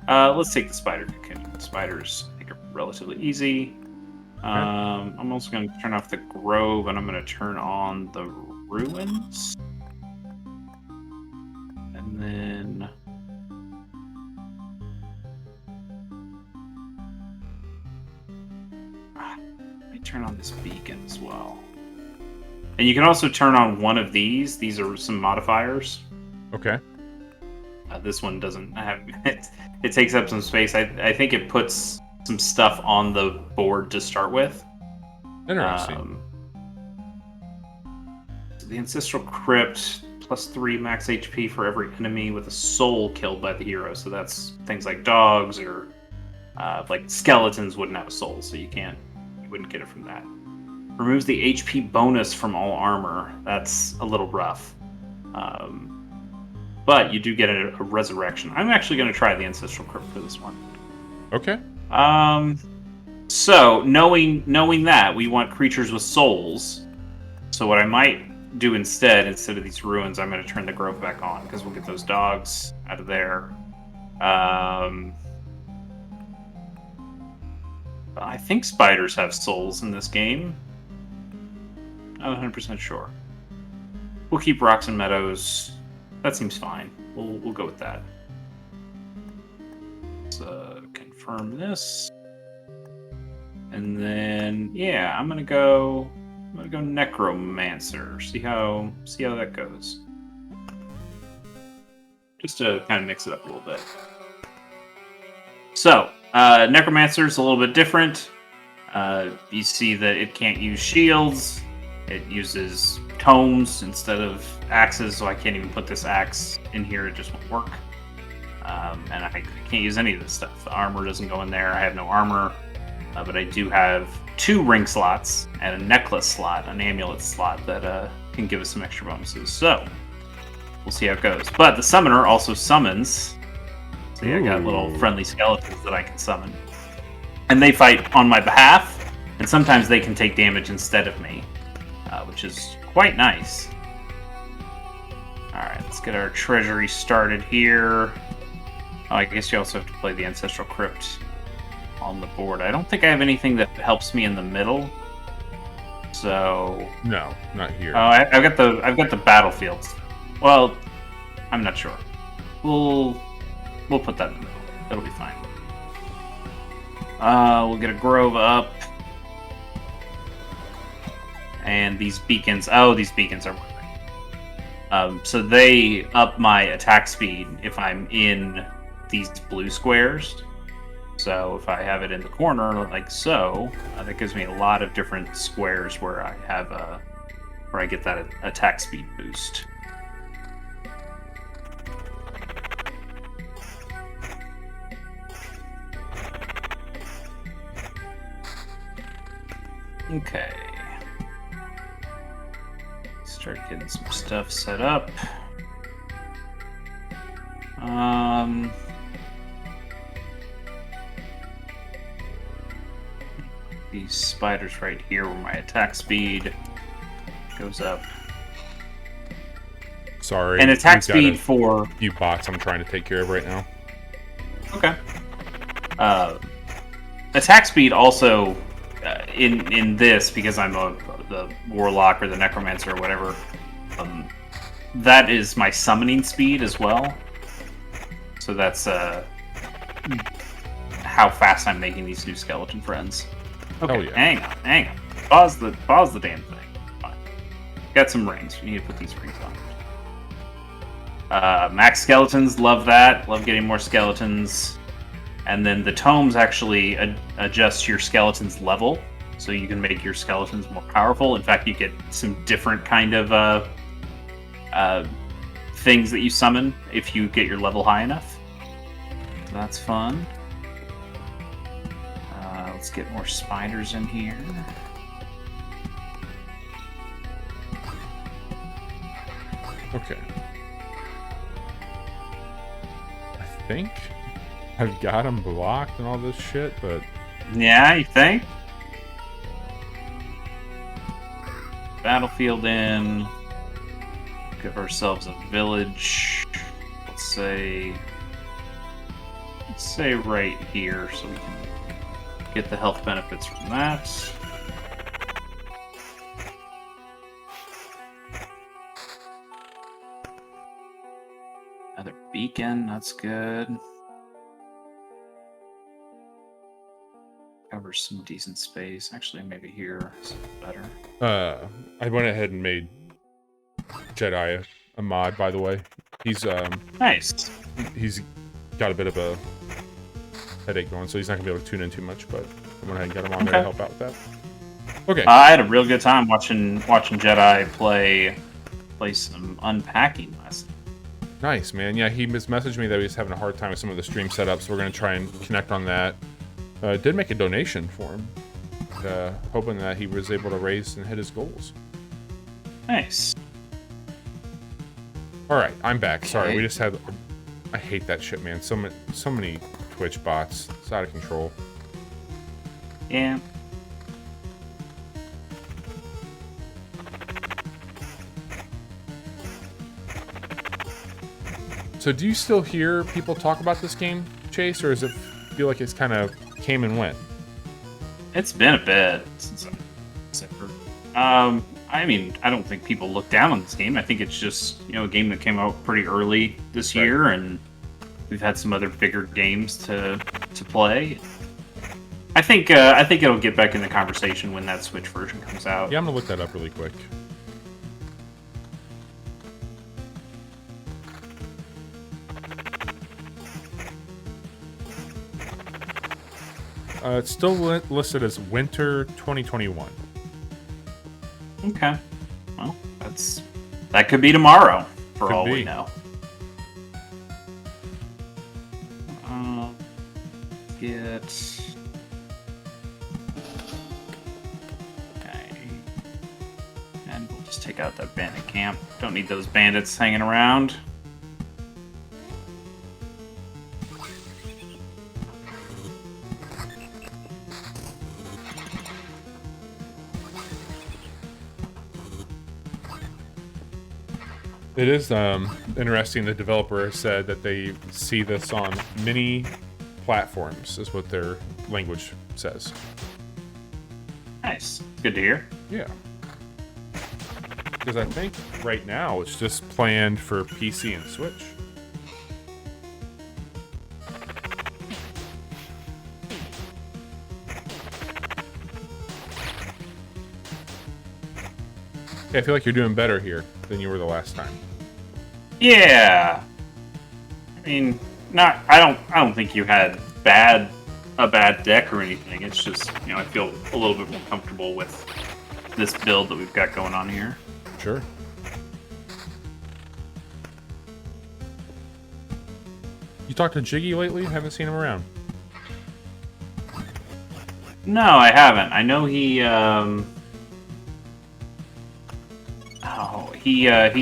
Speaker 2: Let's take the spider cocoon. Spiders, I think, are relatively easy. I'm also going to turn off the grove, and I'm going to turn on the ruins. And then... let me turn on this beacon as well. And you can also turn on one of these. These are some modifiers.
Speaker 1: Okay.
Speaker 2: This one doesn't have... It takes up some space. I think it puts some stuff on the board to start with.
Speaker 1: Interesting.
Speaker 2: The Ancestral Crypt, +3 max HP for every enemy with a soul killed by the hero. So that's things like dogs or... like skeletons wouldn't have a soul, so you wouldn't get it from that. Removes the HP bonus from all armor. That's a little rough. But you do get a resurrection. I'm actually going to try the Ancestral Crypt for this one.
Speaker 1: Okay.
Speaker 2: So, knowing that, we want creatures with souls. So what I might do instead of these ruins, I'm going to turn the grove back on, because we'll get those dogs out of there. I think spiders have souls in this game. Not 100% sure. We'll keep rocks and meadows. That seems fine. We'll go with that. Let's confirm this. And then I'm gonna go necromancer. See how that goes. Just to kind of mix it up a little bit. So, necromancer is a little bit different. You see that it can't use shields. It uses tomes instead of axes, so I can't even put this axe in here. It just won't work. And I can't use any of this stuff. The armor doesn't go in there. I have no armor. But I do have 2 ring slots and a necklace slot, an amulet slot that can give us some extra bonuses. So, we'll see how it goes. But the summoner also summons. So I got little friendly skeletons that I can summon. And they fight on my behalf, and sometimes they can take damage instead of me. Which is quite nice. Alright, let's get our treasury started here. Oh, I guess you also have to play the Ancestral Crypt on the board. I don't think I have anything that helps me in the middle. So... No,
Speaker 1: not here.
Speaker 2: Oh, I've got the battlefields. Well, I'm not sure. We'll put that in the middle. It'll be fine. We'll get a grove up. And these beacons... Oh, these beacons are working. So they up my attack speed if I'm in these blue squares. So if I have it in the corner, like so, that gives me a lot of different squares where I have where I get that attack speed boost. Okay. Start getting some stuff set up. These spiders right here where my attack speed goes up.
Speaker 1: Sorry.
Speaker 2: And attack speed for...
Speaker 1: few bots I'm trying to take care of right now.
Speaker 2: Okay. Attack speed also, in this, because I'm the warlock or the necromancer or whatever, that is my summoning speed as well. So that's how fast I'm making these new skeleton friends. Okay,
Speaker 1: yeah.
Speaker 2: hang on. Pause the damn thing. Fine. got some rings. We need to put these rings on. Max skeletons, love that. Love getting more skeletons. And then the tomes actually adjust your skeleton's level, so you can make your skeletons more powerful. In fact, you get some different kind of things that you summon if you get your level high enough. So that's fun. Let's get more spiders in here.
Speaker 1: Okay. I think I've got them blocked and all this shit, but...
Speaker 2: Yeah, you think? Battlefield in. Give ourselves a village. Let's say right here, so we can get the health benefits from that. Another beacon, that's good. Cover some decent space. Actually, maybe here is better.
Speaker 1: I went ahead and made Jedi a mod, by the way. He's
Speaker 2: Nice.
Speaker 1: He's got a bit of a headache going, so he's not gonna be able to tune in too much, but I went ahead and got him on there to help out with that. Okay.
Speaker 2: I had a real good time watching Jedi play some unpacking last night.
Speaker 1: Nice, man. Yeah, he messaged me that he was having a hard time with some of the stream setups, so we're gonna try and connect on that. Did make a donation for him, hoping that he was able to raise and hit his goals.
Speaker 2: Nice.
Speaker 1: All right, I'm back. Sorry,
Speaker 2: Okay.
Speaker 1: we just had. I hate that shit, man. So many Twitch bots. It's out of control.
Speaker 2: Yeah.
Speaker 1: So, do you still hear people talk about this game, Chase, or does it feel like it's kind of came and went?
Speaker 2: It's been a bit since I've heard. I mean, I don't think people look down on this game. I think it's just, a game that came out pretty early this year, and we've had some other bigger games to play. I think it'll get back in the conversation when that Switch version comes out.
Speaker 1: Yeah, I'm gonna look that up really quick. It's still listed as winter 2021.
Speaker 2: Okay. Well, that could be tomorrow, for
Speaker 1: Could
Speaker 2: all
Speaker 1: be.
Speaker 2: we know. Get. Okay. And we'll just take out that bandit camp. Don't need those bandits hanging around.
Speaker 1: It is interesting. The developer said that they see this on many platforms, is what their language says.
Speaker 2: Nice. Good to hear.
Speaker 1: Yeah. Because I think right now it's just planned for PC and Switch. Okay, I feel like you're doing better here than you were the last time.
Speaker 2: Yeah. I mean, I don't think you had a bad deck or anything. It's just, I feel a little bit more comfortable with this build that we've got going on here.
Speaker 1: Sure. You talked to Jiggy lately? Haven't seen him around.
Speaker 2: No, I haven't. I know he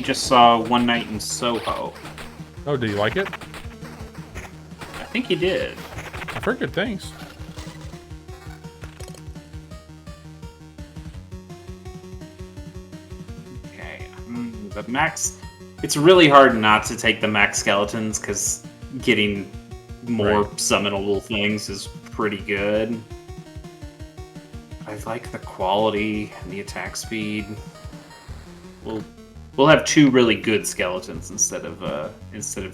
Speaker 2: just saw One Night in Soho.
Speaker 1: Oh, did you like it?
Speaker 2: I think he did.
Speaker 1: I've heard good things.
Speaker 2: Okay. The max. It's really hard not to take the max skeletons because getting more summonable things is pretty good. I like the quality and the attack speed. We'll have 2 really good skeletons instead of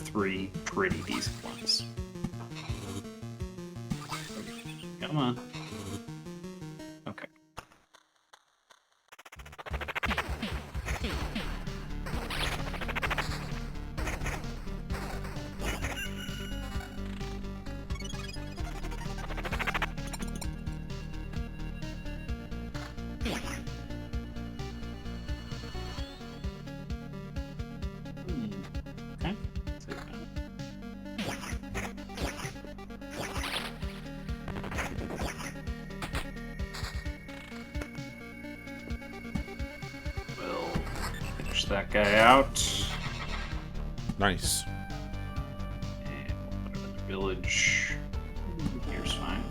Speaker 2: 3 pretty decent ones. Come on. Okay. Flush that guy out.
Speaker 1: Nice.
Speaker 2: And we'll put him in the village. Here's fine.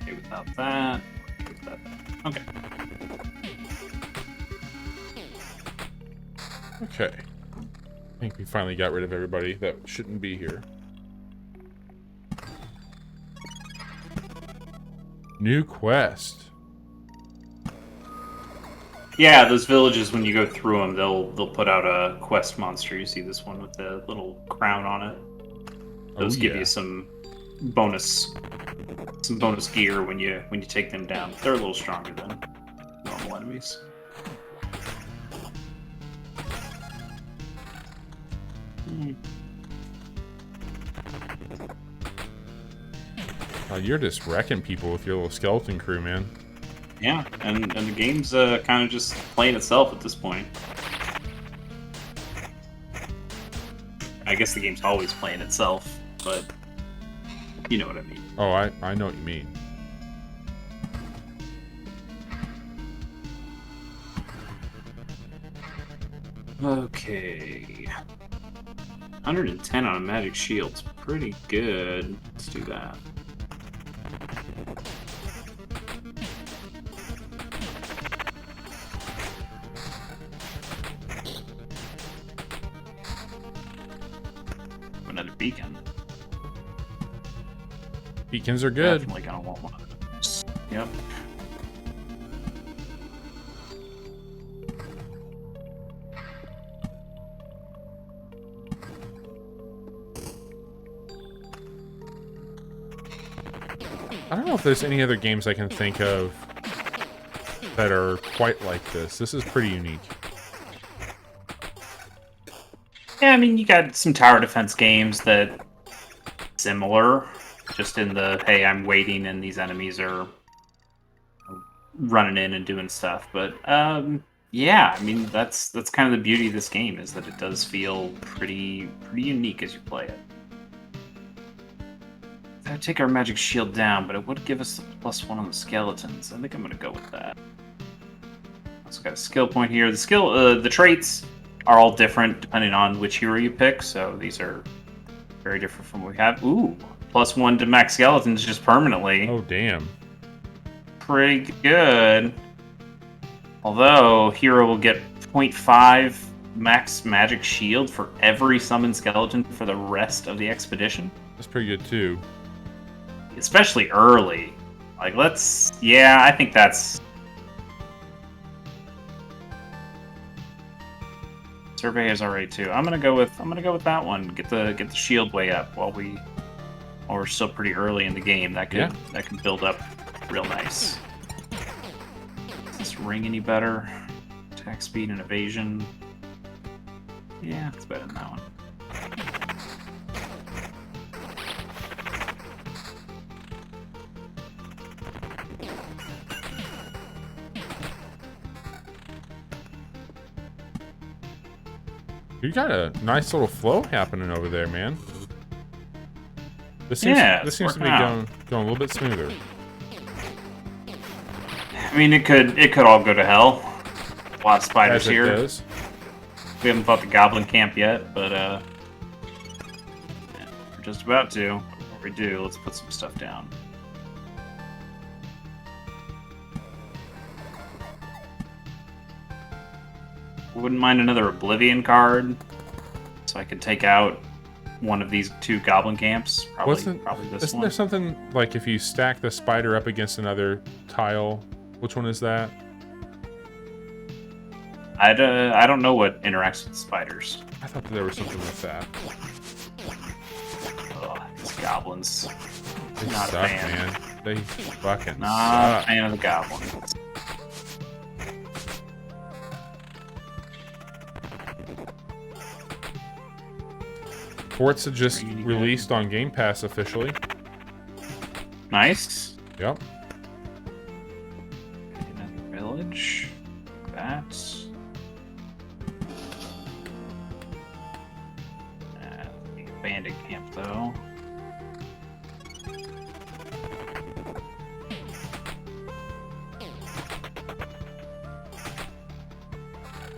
Speaker 2: Okay, without that. Okay.
Speaker 1: Okay. I think we finally got rid of everybody that shouldn't be here. New quest.
Speaker 2: Yeah, those villages, when you go through them, they'll put out a quest monster. You see this one with the little crown on it. Those give you some bonus gear when you take them down. They're a little stronger than normal enemies.
Speaker 1: You're just wrecking people with your little skeleton crew, man.
Speaker 2: Yeah, and the game's kind of just playing itself at this point. I guess the game's always playing itself, but you know what I mean.
Speaker 1: Oh, I know what you mean.
Speaker 2: Okay. 110 on a magic shield's pretty good. Let's do that. Another beacon.
Speaker 1: Beacons are good.
Speaker 2: Definitely gonna want one of those. Yep.
Speaker 1: I don't know if there's any other games I can think of that are quite like this. This is pretty unique.
Speaker 2: Yeah, I mean, you got some tower defense games that similar, just in the, hey, I'm waiting and these enemies are running in and doing stuff. But yeah, I mean, that's kind of the beauty of this game, is that it does feel pretty unique as you play it. That would take our magic shield down, but it would give us the +1 on the skeletons. I think I'm gonna go with that. Also got a skill point here. The traits are all different depending on which hero you pick, so these are very different from what we have. Ooh, +1 to max skeletons just permanently.
Speaker 1: Oh, damn.
Speaker 2: Pretty good. Although, hero will get 0.5 max magic shield for every summoned skeleton for the rest of the expedition.
Speaker 1: That's pretty good, too.
Speaker 2: Especially early. Like, yeah, I think that's... Survey is alright too. I'm gonna go with that one. Get the shield way up while we're still pretty early in the game. That can build up real nice. Does this ring any better? Attack speed and evasion. Yeah, it's better than that one.
Speaker 1: You got a nice little flow happening over there, man. This seems to be going a little bit smoother.
Speaker 2: I mean, it could all go to hell. A lot of spiders here.
Speaker 1: Does.
Speaker 2: We haven't fought the goblin camp yet, but yeah, we're just about to. Before we do, let's put some stuff down. Wouldn't mind another Oblivion card, so I could take out one of these 2 goblin camps. Probably this one.
Speaker 1: Isn't there something like if you stack the spider up against another tile? Which one is that?
Speaker 2: I don't know what interacts with spiders.
Speaker 1: I thought that there was something with that.
Speaker 2: Ugh, these goblins.
Speaker 1: They
Speaker 2: Not
Speaker 1: suck,
Speaker 2: a fan.
Speaker 1: man. They fucking
Speaker 2: Not a
Speaker 1: suck.
Speaker 2: fan of the goblins.
Speaker 1: Forza just released on Game Pass officially.
Speaker 2: Nice.
Speaker 1: Yep.
Speaker 2: Another village. That. bandit camp, though.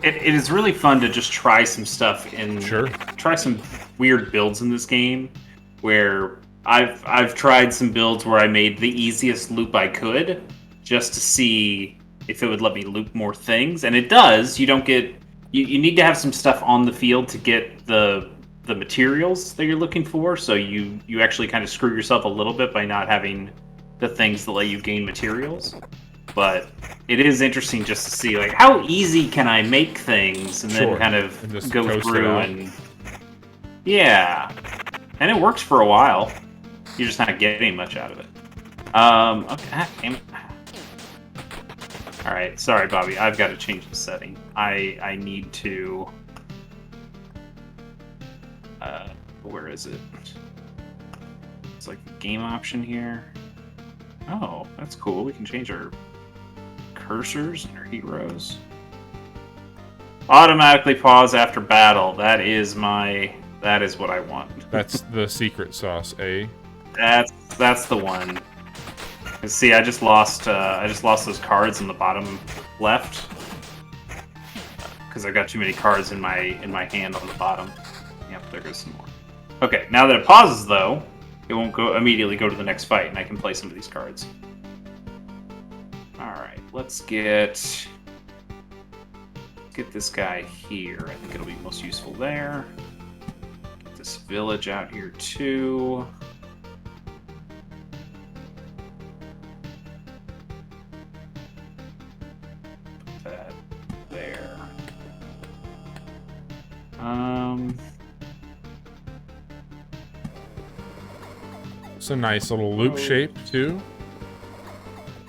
Speaker 2: It is really fun to just try some stuff in...
Speaker 1: Sure.
Speaker 2: Try some weird builds in this game, where I've tried some builds where I made the easiest loop I could, just to see if it would let me loop more things, and it does. You don't get... You need to have some stuff on the field to get the materials that you're looking for, so you actually kind of screw yourself a little bit by not having the things that let you gain materials. But it is interesting just to see, like, how easy can I make things, and then kind of go through and... Yeah. And it works for a while. You're just not getting much out of it. Okay, damn it. Alright, sorry, Bobby. I've got to change the setting. I need to... where is it? It's like the game option here. Oh, that's cool. We can change our cursors and our heroes. Automatically pause after battle. That is what I want.
Speaker 1: That's the secret sauce, eh?
Speaker 2: That's the one. And see, I just lost those cards in the bottom left because I got too many cards in my hand on the bottom. Yep, there goes some more. Okay, now that it pauses though, it won't immediately go to the next fight, and I can play some of these cards. All right, let's get this guy here. I think it'll be most useful there. Get this village out here too. Put that there.
Speaker 1: It's a nice little loop shape too.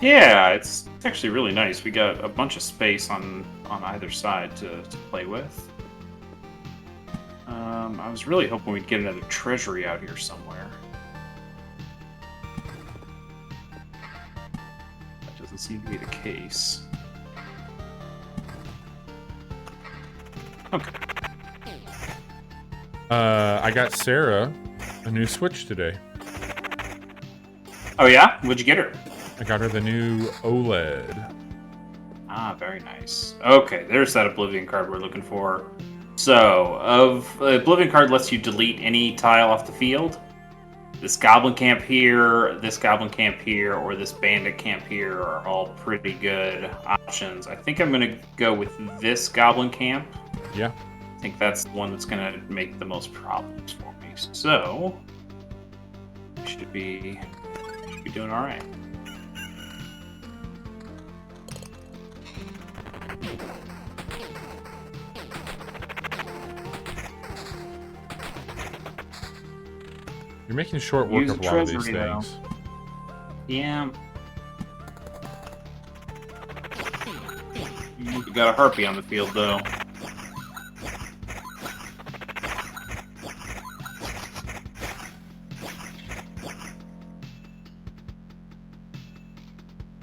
Speaker 2: Yeah, it's actually really nice. We got a bunch of space on either side to play with. I was really hoping we'd get another treasury out here somewhere. That doesn't seem to be the case. Okay.
Speaker 1: I got Sarah a new Switch today.
Speaker 2: Oh yeah? What'd you get her?
Speaker 1: I got her the new OLED.
Speaker 2: Ah, very nice. Okay, there's that Oblivion card we're looking for. So, Oblivion card lets you delete any tile off the field. This Goblin Camp here, this Goblin Camp here, or this Bandit Camp here are all pretty good options. I think I'm going to go with this Goblin Camp.
Speaker 1: Yeah.
Speaker 2: I think that's the one that's going to make the most problems for me. So, should be doing all right.
Speaker 1: You're making short work of a lot of these
Speaker 2: now.
Speaker 1: things.
Speaker 2: Yeah. We got a harpy on the field, though.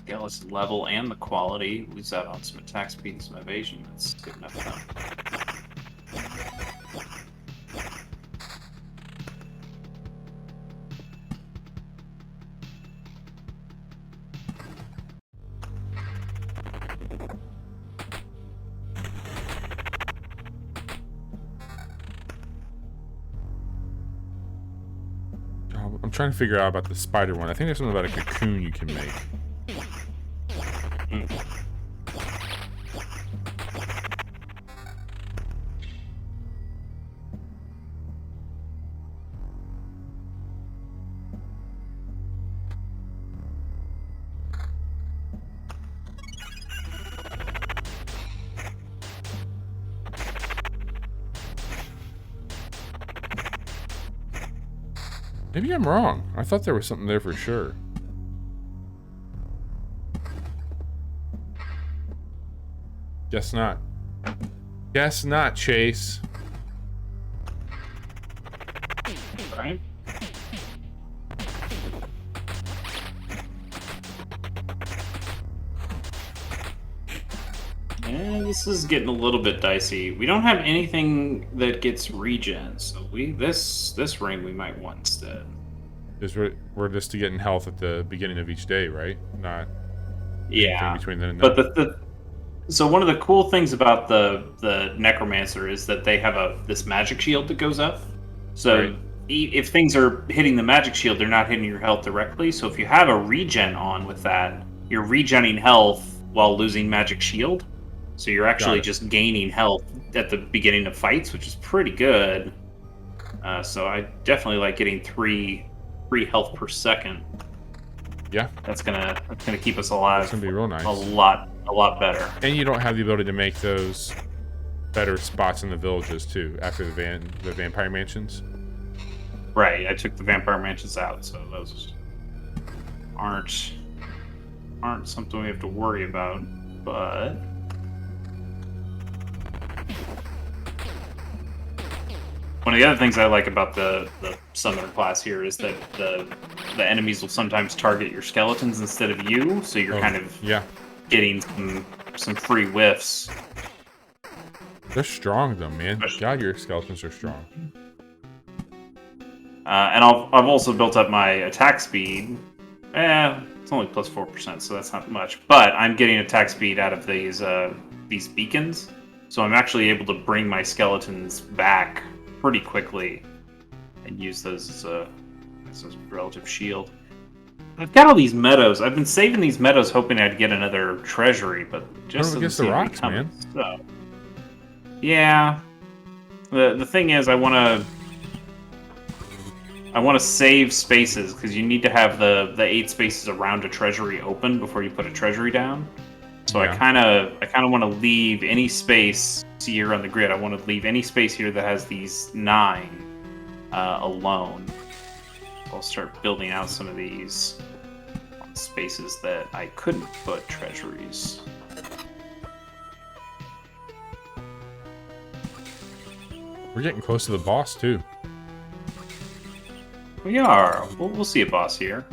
Speaker 2: Yeah, let's level and the quality. Lose out on some attack speed and some evasion. That's good enough, though.
Speaker 1: I'm trying to figure out about the spider one. I think there's something about a cocoon you can make. Maybe I'm wrong. I thought there was something there for sure. Guess not. Guess not, Chase.
Speaker 2: Right? Yeah, this is getting a little bit dicey. We don't have anything that gets regen, so this ring we might want instead.
Speaker 1: Just we're just to getting health at the beginning of each day, right? Not anything
Speaker 2: Yeah,
Speaker 1: between then and
Speaker 2: but
Speaker 1: now.
Speaker 2: so one of the cool things about the necromancer is that they have this magic shield that goes up.
Speaker 1: Right.
Speaker 2: So if things are hitting the magic shield, they're not hitting your health directly. So if you have a regen on with that, you're regenning health while losing magic shield. So you're
Speaker 1: Got
Speaker 2: actually
Speaker 1: it.
Speaker 2: just gaining health at the beginning of fights, which is pretty good. So I definitely like getting three health per second.
Speaker 1: Yeah.
Speaker 2: That's gonna keep us alive.
Speaker 1: It's gonna be real nice.
Speaker 2: A lot better.
Speaker 1: And you don't have the ability to make those better spots in the villages too after the vampire mansions.
Speaker 2: Right, I took the vampire mansions out, so those aren't something we have to worry about. But one of the other things I like about the summoner class here is that the enemies will sometimes target your skeletons instead of you, so you're kind of getting some free whiffs.
Speaker 1: They're strong though, man. God, your skeletons are strong.
Speaker 2: And I've also built up my attack speed. It's only plus 4%, so that's not much. But I'm getting attack speed out of these beacons, so I'm actually able to bring my skeletons back pretty quickly and use those as a relative shield. I've got all these meadows. I've been saving these meadows hoping I'd get another treasury, but just
Speaker 1: against the rocks, man.
Speaker 2: So, yeah. The thing is, I want to save spaces because you need to have the 8 spaces around a treasury open before you put a treasury down. So I kind of want to leave any space here on the grid. I want to leave any space here that has these 9 alone. I'll start building out some of these spaces that I couldn't put treasuries.
Speaker 1: We're getting close to the boss too.
Speaker 2: We are. We'll see a boss here.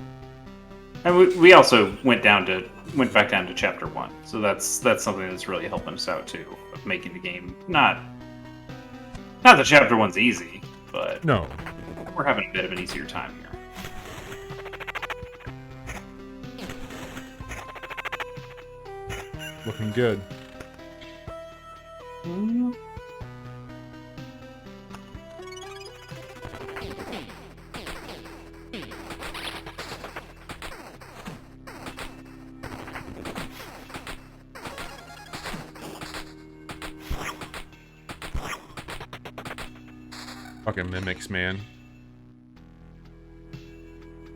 Speaker 2: And we also went back down to chapter 1. So that's something that's really helping us out too, of making the game not that chapter 1's easy, but
Speaker 1: no,
Speaker 2: we're having a bit of an easier time here.
Speaker 1: Looking good. Fucking mimics, man.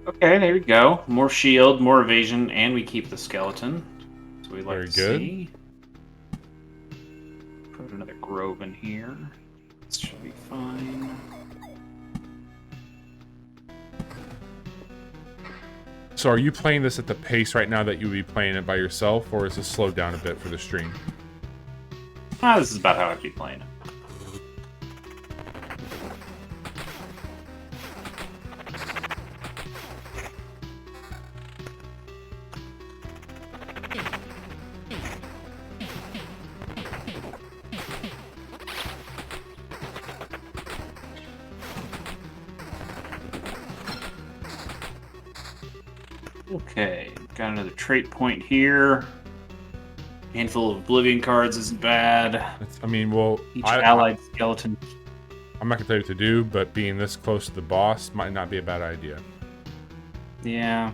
Speaker 2: Okay, there we go. More shield, more evasion, and we keep the skeleton. So we like to see. Put another grove in here. This should be fine.
Speaker 1: So are you playing this at the pace right now that you would be playing it by yourself, or is this slowed down a bit for the stream?
Speaker 2: This is about how I'd be playing it. Okay, got another trait point here. Handful of Oblivion cards isn't bad. Each allied skeleton.
Speaker 1: I'm not gonna tell you what to do, but being this close to the boss might not be a bad idea.
Speaker 2: Yeah.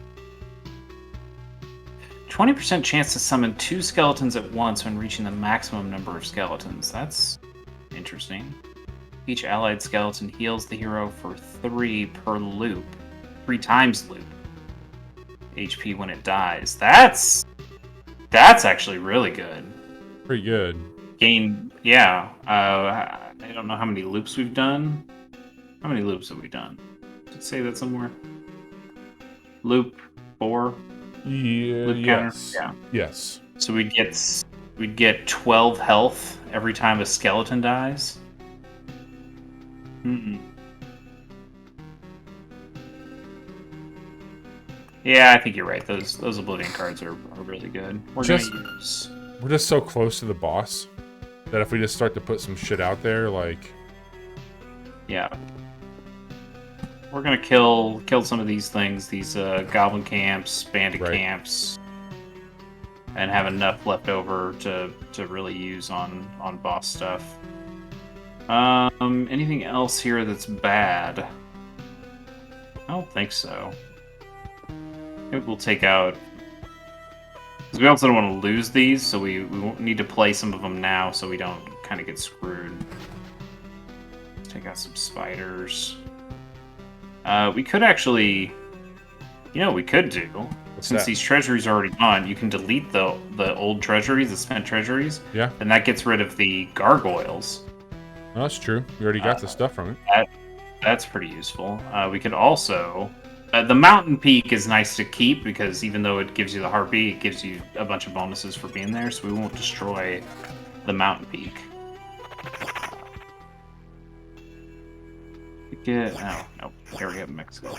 Speaker 2: 20% chance to summon 2 skeletons at once when reaching the maximum number of skeletons. That's interesting. Each allied skeleton heals the hero for 3 per loop. 3 times loop. HP when it dies. That's actually really good.
Speaker 1: Pretty good.
Speaker 2: Yeah. I don't know how many loops we've done. How many loops have we done? Did it say that somewhere? Loop 4.
Speaker 1: Yeah.
Speaker 2: Loop counter? Yeah.
Speaker 1: Yes.
Speaker 2: So we'd get 12 health every time a skeleton dies. Yeah, I think you're right. Those Oblivion cards are really good. We're gonna use
Speaker 1: we're just so close to the boss that if we just start to put some shit out there, like...
Speaker 2: Yeah. We're gonna kill some of these things, these goblin camps, bandit camps, and have enough left over to really use on boss stuff. Anything else here that's bad? I don't think so. Maybe we'll take out... Because we also don't want to lose these, so we won't need to play some of them now so we don't kind of get screwed. Let's take out some spiders. We could actually... You know what we could do? Since these treasuries are already gone, you can delete the old treasuries, the spent treasuries.
Speaker 1: Yeah.
Speaker 2: And that gets rid of the gargoyles.
Speaker 1: Oh, that's true. We already got the stuff from it.
Speaker 2: That's pretty useful. We could also... the mountain peak is nice to keep because even though it gives you the harpy, it gives you a bunch of bonuses for being there, so we won't destroy the mountain peak. Oh, nope. Here we have Mexico.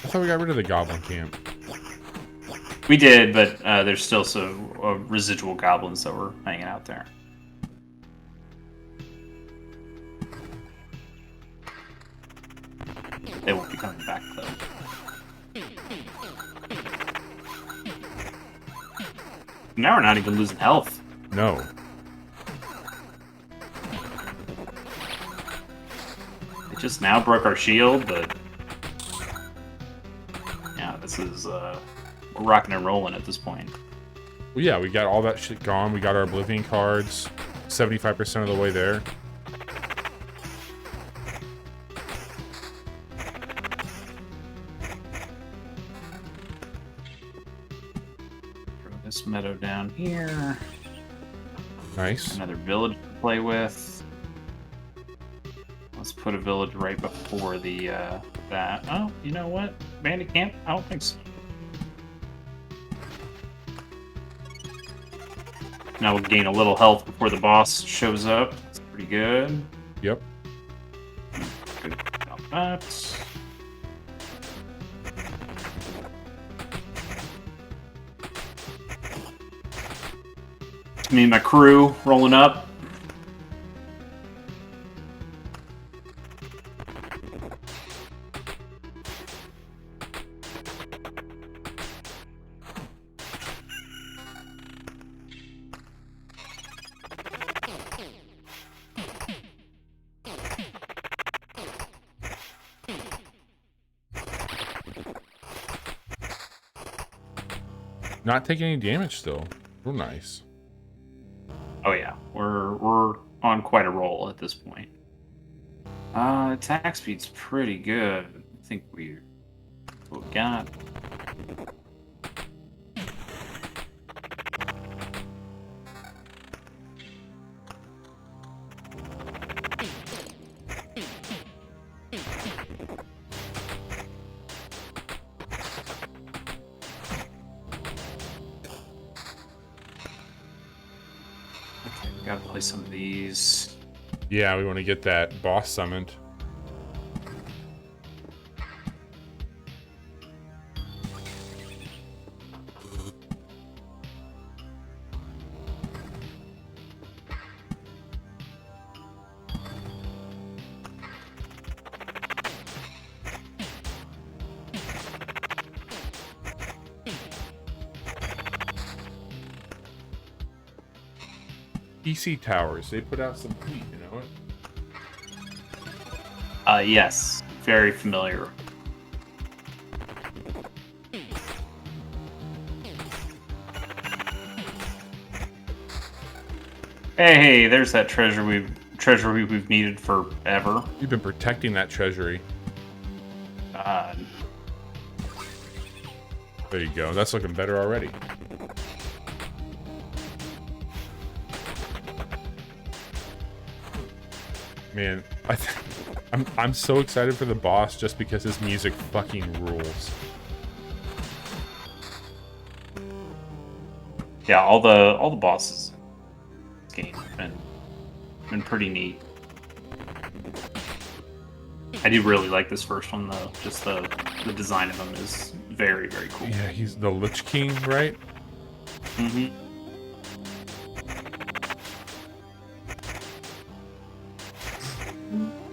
Speaker 1: I thought we got rid of the goblin camp.
Speaker 2: We did, but there's still some residual goblins that were hanging out there. They won't be coming back, though. Now we're not even losing health.
Speaker 1: No.
Speaker 2: It just now broke our shield, but... Yeah, this is... We're rocking and rolling at this point.
Speaker 1: Well, yeah, we got all that shit gone. We got our Oblivion cards. 75% of the way there.
Speaker 2: This meadow down here.
Speaker 1: Nice.
Speaker 2: Another village to play with. Let's put a village right before the that. Oh, you know what? Bandit camp? I don't think so. Now we'll gain a little health before the boss shows up. That's pretty good.
Speaker 1: Yep.
Speaker 2: Good about that. Me and my crew rolling up.
Speaker 1: Not taking any damage still. Real nice.
Speaker 2: Oh yeah, we're on quite a roll at this point. Attack speed's pretty good. I think we got. Gotta play some of these.
Speaker 1: Yeah, we want to get that boss summoned. PC Towers, they put out some heat, you know it?
Speaker 2: Yes. Very familiar. Hey, there's that treasure we've needed forever.
Speaker 1: You've been protecting that treasury. There you go. That's looking better already. Man, I'm so excited for the boss just because his music fucking rules.
Speaker 2: Yeah, all the bosses in this game have been pretty neat. I do really like this first one though. Just the design of him is very, very cool.
Speaker 1: Yeah, he's the Lich King, right?
Speaker 2: Mm-hmm.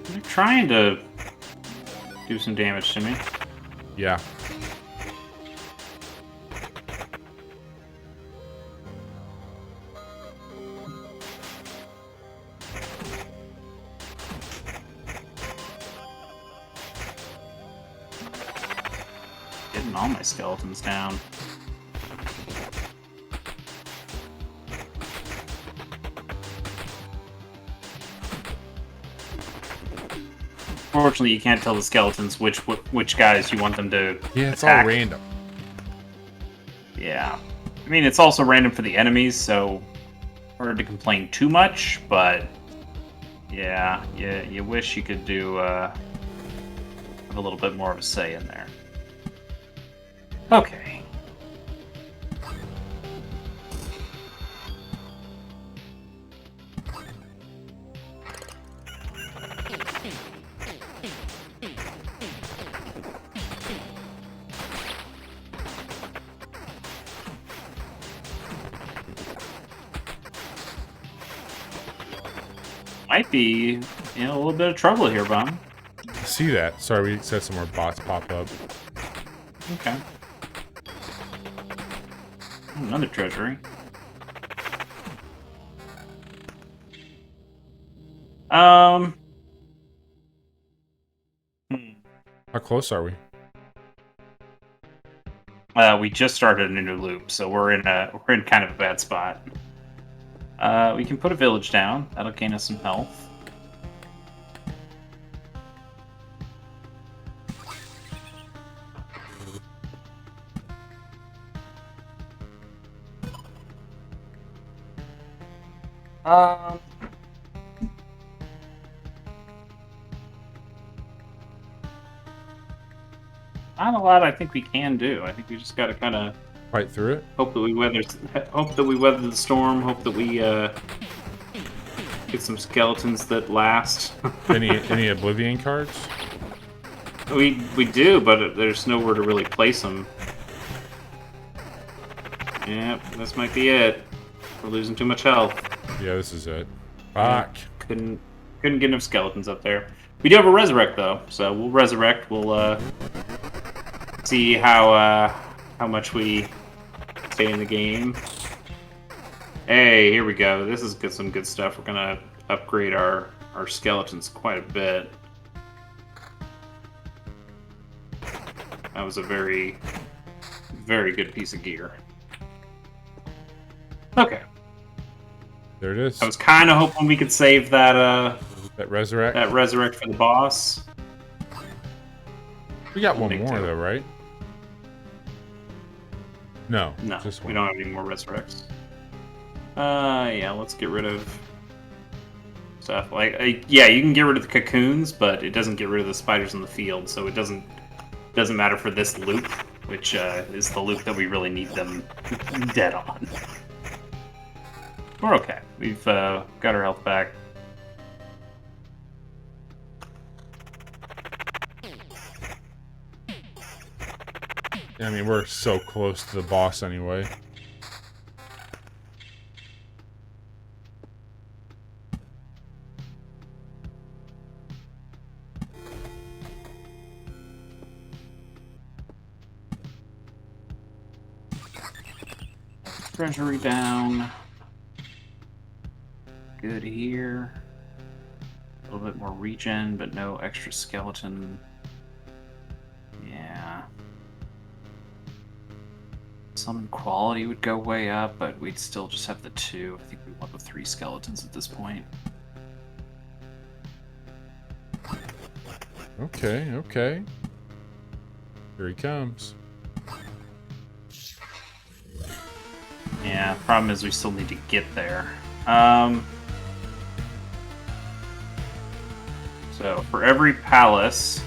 Speaker 2: They're trying to do some damage to me.
Speaker 1: Yeah.
Speaker 2: Getting all my skeletons down. Fortunately, you can't tell the skeletons which guys you want them to
Speaker 1: Yeah, it's
Speaker 2: attack.
Speaker 1: all random.
Speaker 2: Yeah. I mean, it's also random for the enemies, so hard to complain too much, but yeah, you wish you could do have a little bit more of a say in there. Okay. Might be, a little bit of trouble here, Bum.
Speaker 1: I see that. Sorry, we said some more bots pop up.
Speaker 2: Okay. Another treasury. Hmm.
Speaker 1: How close are we?
Speaker 2: We just started a new loop, so we're in kind of a bad spot. We can put a village down. That'll gain us some health. Um. Not a lot I think we can do. I think we just gotta kind of
Speaker 1: Fight through it?
Speaker 2: hope that we weather the storm. Hope that we get some skeletons that last.
Speaker 1: Any Oblivion cards?
Speaker 2: We do, but there's nowhere to really place them. Yep, this might be it. We're losing too much health.
Speaker 1: Yeah, this is it. Fuck.
Speaker 2: Couldn't get enough skeletons up there. We do have a resurrect though, so we'll resurrect. We'll see how much we stay in the game. Hey, here we go. This is some good stuff. We're gonna upgrade our skeletons quite a bit. That was a very, very good piece of gear. Okay.
Speaker 1: There it is.
Speaker 2: I was kind of hoping we could save that
Speaker 1: resurrect.
Speaker 2: that resurrect for the boss.
Speaker 1: We got one
Speaker 2: Me
Speaker 1: more
Speaker 2: too.
Speaker 1: though, right? No.
Speaker 2: No,
Speaker 1: just
Speaker 2: we
Speaker 1: one.
Speaker 2: don't have any more resurrects. Yeah, let's get rid of stuff. Yeah, you can get rid of the cocoons, but it doesn't get rid of the spiders in the field, so it doesn't matter for this loop, which is the loop that we really need them dead on. We're okay. We've got our health back.
Speaker 1: I mean, we're so close to the boss anyway.
Speaker 2: Treasury down. Good here. A little bit more regen, but no extra skeleton. Yeah. Summon quality would go way up, but we'd still just have the 2. I think we want the 3 skeletons at this point.
Speaker 1: Okay, okay. Here he comes.
Speaker 2: Yeah, problem is we still need to get there. So for every palace,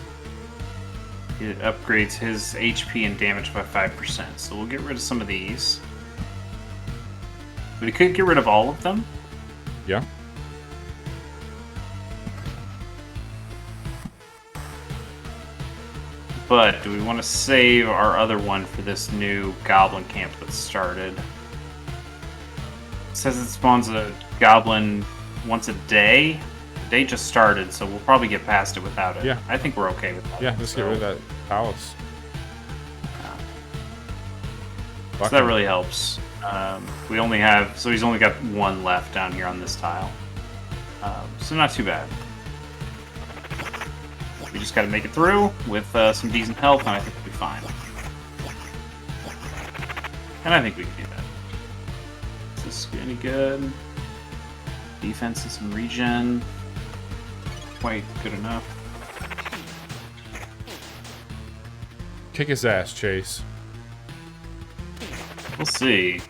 Speaker 2: it upgrades his HP and damage by 5%. So we'll get rid of some of these. We could get rid of all of them.
Speaker 1: Yeah.
Speaker 2: But do we want to save our other one for this new goblin camp that started? says it spawns a goblin once a day. The day just started, so we'll probably get past it without it.
Speaker 1: Yeah.
Speaker 2: I think we're okay with that.
Speaker 1: Yeah, let's get rid of that palace.
Speaker 2: So that really helps. We only have, so he's only got one left down here on this tile. So not too bad. We just got to make it through with some decent health, and I think we'll be fine. And I think we can do that. Is this any good? Defense and some regen. Quite good enough.
Speaker 1: Kick his ass, Chase.
Speaker 2: We'll see.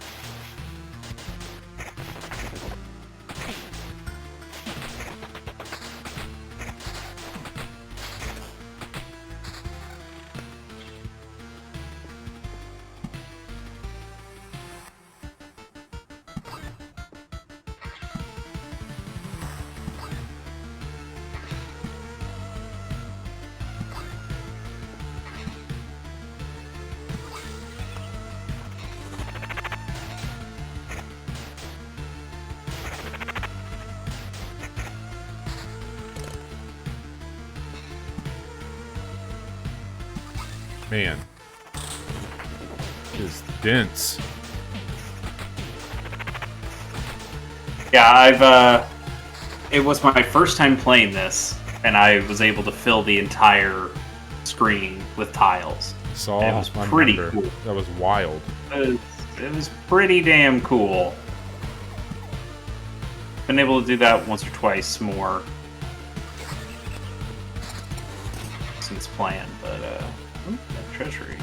Speaker 1: Man. It is dense.
Speaker 2: Yeah, it was my first time playing this, and I was able to fill the entire screen with tiles.
Speaker 1: Saw,
Speaker 2: it was pretty cool.
Speaker 1: That was wild.
Speaker 2: It was pretty damn cool. Been able to do that once or twice more since playing, but ooh, that treasury.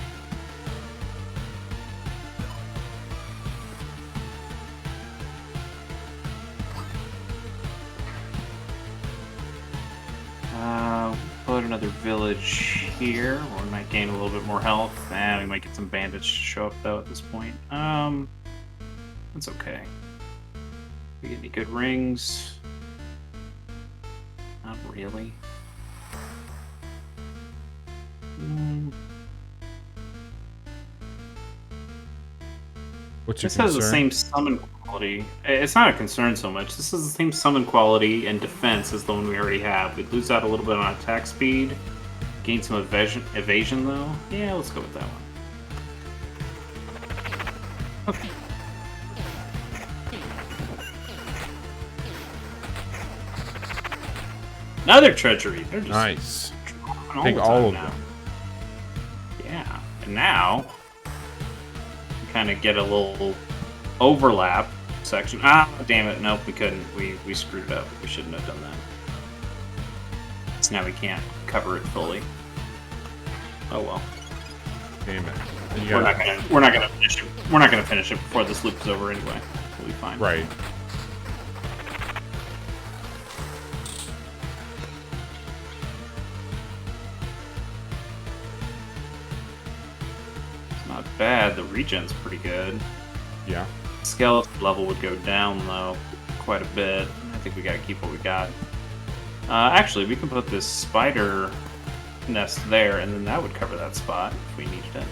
Speaker 2: Put another village here, where we might gain a little bit more health, and we might get some bandits to show up though at this point. That's okay. We get any good rings? Not really.
Speaker 1: What's your
Speaker 2: This
Speaker 1: concern?
Speaker 2: has the same summon quality. It's not a concern so much. This is the same summon quality and defense as the one we already have. We'd lose out a little bit on attack speed. Gain some evasion though. Yeah, let's go with that one. Okay. Another treachery. They're just
Speaker 1: nice.
Speaker 2: Take
Speaker 1: all of
Speaker 2: now.
Speaker 1: them.
Speaker 2: Yeah, and now we kind of get a little overlap section. Ah, damn it! Nope, we couldn't. We screwed it up. We shouldn't have done that. So now we can't cover it fully. Oh well.
Speaker 1: Damn it.
Speaker 2: We're not gonna finish it. We're not gonna finish it before this loop is over anyway. We'll be fine.
Speaker 1: Right.
Speaker 2: Not bad. The regen's pretty good.
Speaker 1: Yeah.
Speaker 2: Skeleton level would go down though quite a bit. I think we gotta keep what we got. Actually, we can put this spider nest there, and then that would cover that spot if we needed it.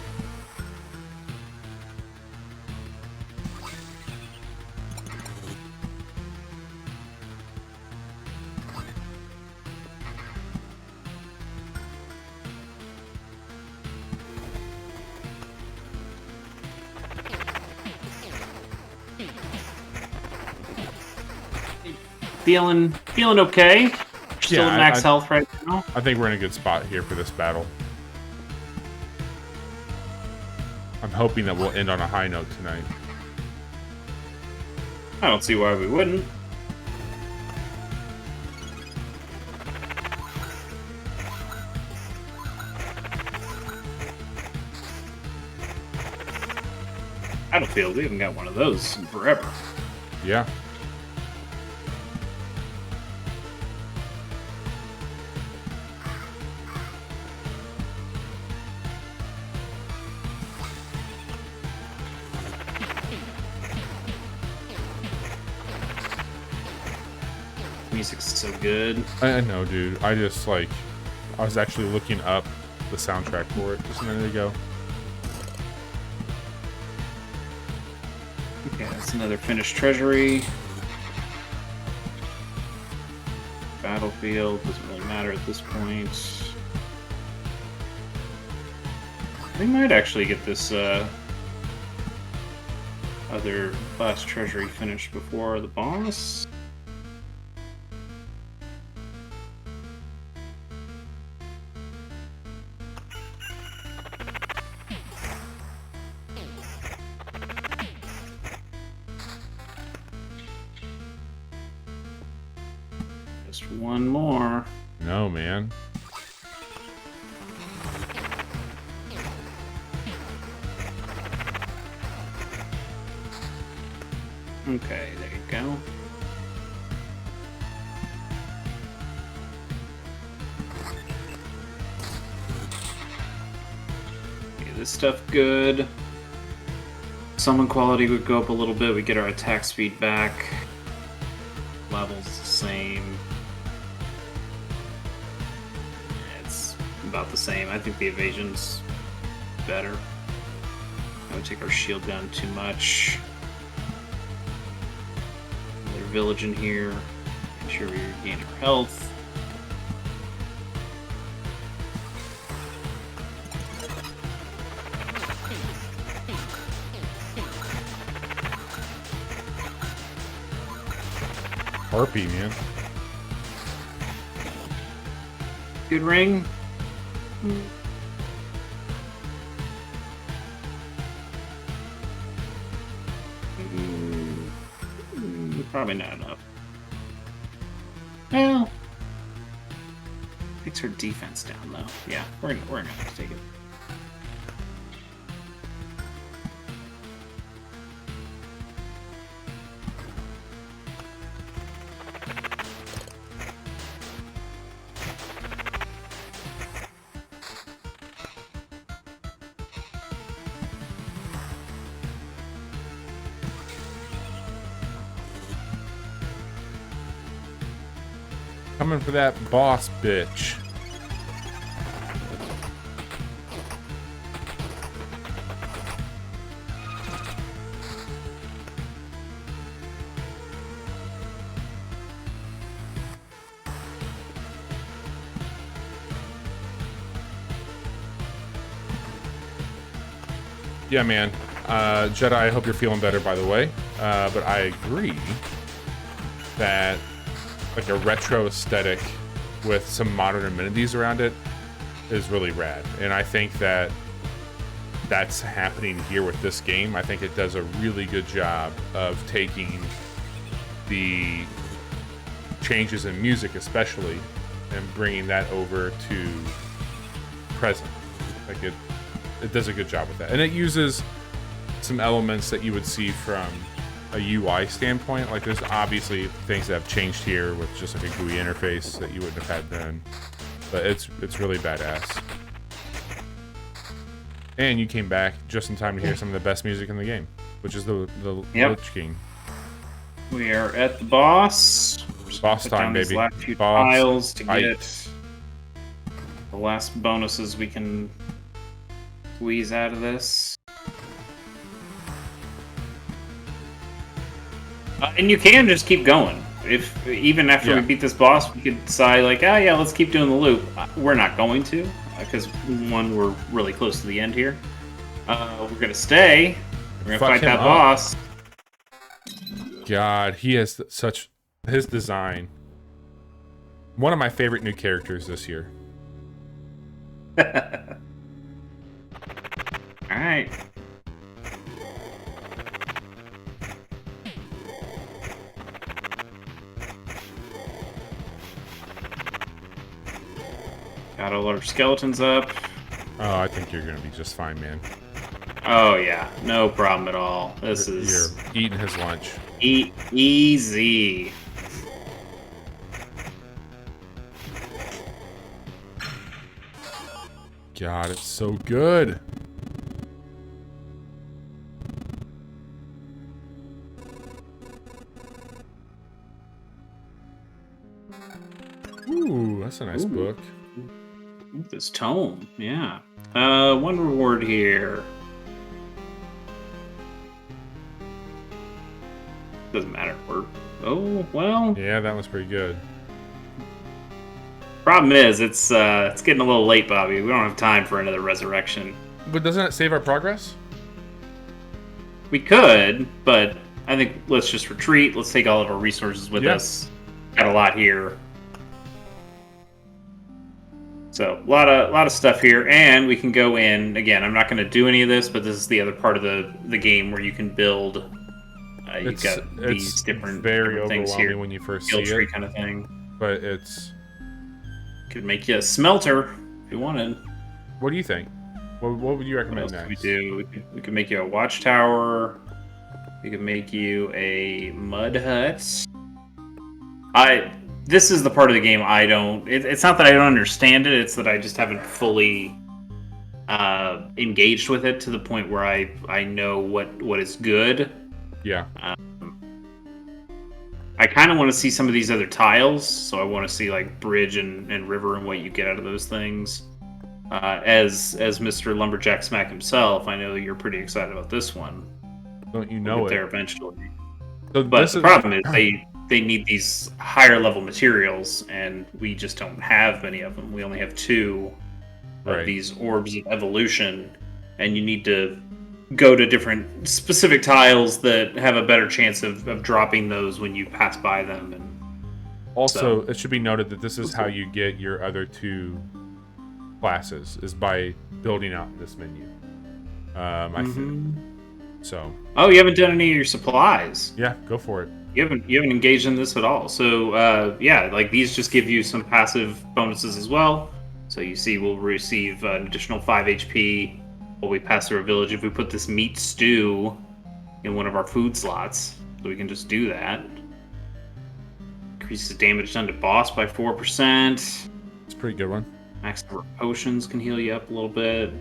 Speaker 2: Feeling okay. We're still at max health right now.
Speaker 1: I think we're in a good spot here for this battle. I'm hoping that we'll end on a high note tonight.
Speaker 2: I don't see why we wouldn't. Battlefield, we haven't got one of those in forever.
Speaker 1: Yeah.
Speaker 2: Music's so good.
Speaker 1: I know, dude. I was actually looking up the soundtrack for it just a minute ago.
Speaker 2: Okay, that's another finished treasury. Battlefield, doesn't really matter at this point. We might actually get this other last treasury finished before the boss. Just one more.
Speaker 1: No, man.
Speaker 2: Okay, there you go. Okay, this stuff good. Summon quality would go up a little bit. We get our attack speed back. Levels the same. It's about the same. I think the evasion's better. I would take our shield down too much. Another village in here. Make sure we regain our health.
Speaker 1: Harpy, man.
Speaker 2: Good ring. Probably not enough. Well, takes her defense down though. Yeah, we're gonna have to take it.
Speaker 1: Coming for that boss bitch. Yeah, man. Jedi, I hope you're feeling better, by the way. But I agree that like a retro aesthetic with some modern amenities around it is really rad. And I think that that's happening here with this game. I think it does a really good job of taking the changes in music especially and bringing that over to present. Like it does a good job with that. And it uses some elements that you would see from a UI standpoint. Like there's obviously things that have changed here with just like a GUI interface that you wouldn't have had then. But it's really badass. And you came back just in time to hear some of the best music in the game, which is the Lich King.
Speaker 2: We are at the boss.
Speaker 1: Boss time, baby.
Speaker 2: Last few
Speaker 1: Boss
Speaker 2: tiles to
Speaker 1: fight.
Speaker 2: get the last bonuses we can squeeze out of this. And you can just keep going. If even after we beat this boss, we could decide like, oh yeah, let's keep doing the loop. We're not going to, because one, we're really close to the end here. We're gonna stay. We're gonna fight that boss.
Speaker 1: God, he has such his design. One of my favorite new characters this year.
Speaker 2: All right. Got all our skeletons up.
Speaker 1: Oh, I think you're gonna be just fine, man.
Speaker 2: Oh yeah, no problem at all. This is
Speaker 1: you're eating his lunch.
Speaker 2: Easy.
Speaker 1: God, it's so good. Ooh, that's a nice book.
Speaker 2: This tome, yeah. One reward here. Doesn't matter. Oh well.
Speaker 1: Yeah, that was pretty good.
Speaker 2: Problem is, it's getting a little late, Bobby. We don't have time for another resurrection.
Speaker 1: But doesn't it save our progress?
Speaker 2: We could, but I think let's just retreat. Let's take all of our resources with us. Got a lot here. So a lot of stuff here, and we can go in again. I'm not going to do any of this, but this is the other part of the game where you can build. You've got these different things here.
Speaker 1: When you first
Speaker 2: see
Speaker 1: it,
Speaker 2: kind of thing.
Speaker 1: But it's
Speaker 2: could make you a smelter if you wanted.
Speaker 1: What do you think? What would you recommend next?
Speaker 2: We could make you a watchtower. We could make you a mud hut. This is the part of the game I don't. It's not that I don't understand it. It's that I just haven't fully engaged with it to the point where I know what is good.
Speaker 1: Yeah.
Speaker 2: I kind of want to see some of these other tiles, so I want to see like bridge and river and what you get out of those things. As Mr. Lumberjack Smack himself, I know you're pretty excited about this one.
Speaker 1: Don't you know
Speaker 2: we'll
Speaker 1: it?
Speaker 2: There eventually.
Speaker 1: So
Speaker 2: but the problem is they need these higher level materials, and we just don't have many of them. We only have 2 of these orbs of evolution, and you need to go to different specific tiles that have a better chance of dropping those when you pass by them. And
Speaker 1: also, it should be noted that this is how you get your other 2 classes, is by building out this menu. I think so.
Speaker 2: Oh, you haven't done any of your supplies.
Speaker 1: Yeah, go for it.
Speaker 2: You haven't engaged in this at all. So yeah, like these just give you some passive bonuses as well. So you see, we'll receive an additional 5 HP while we pass through a village if we put this meat stew in one of our food slots. So we can just do that. Increases damage done to boss by 4%.
Speaker 1: It's a pretty good one.
Speaker 2: Max number of potions can heal you up a little bit.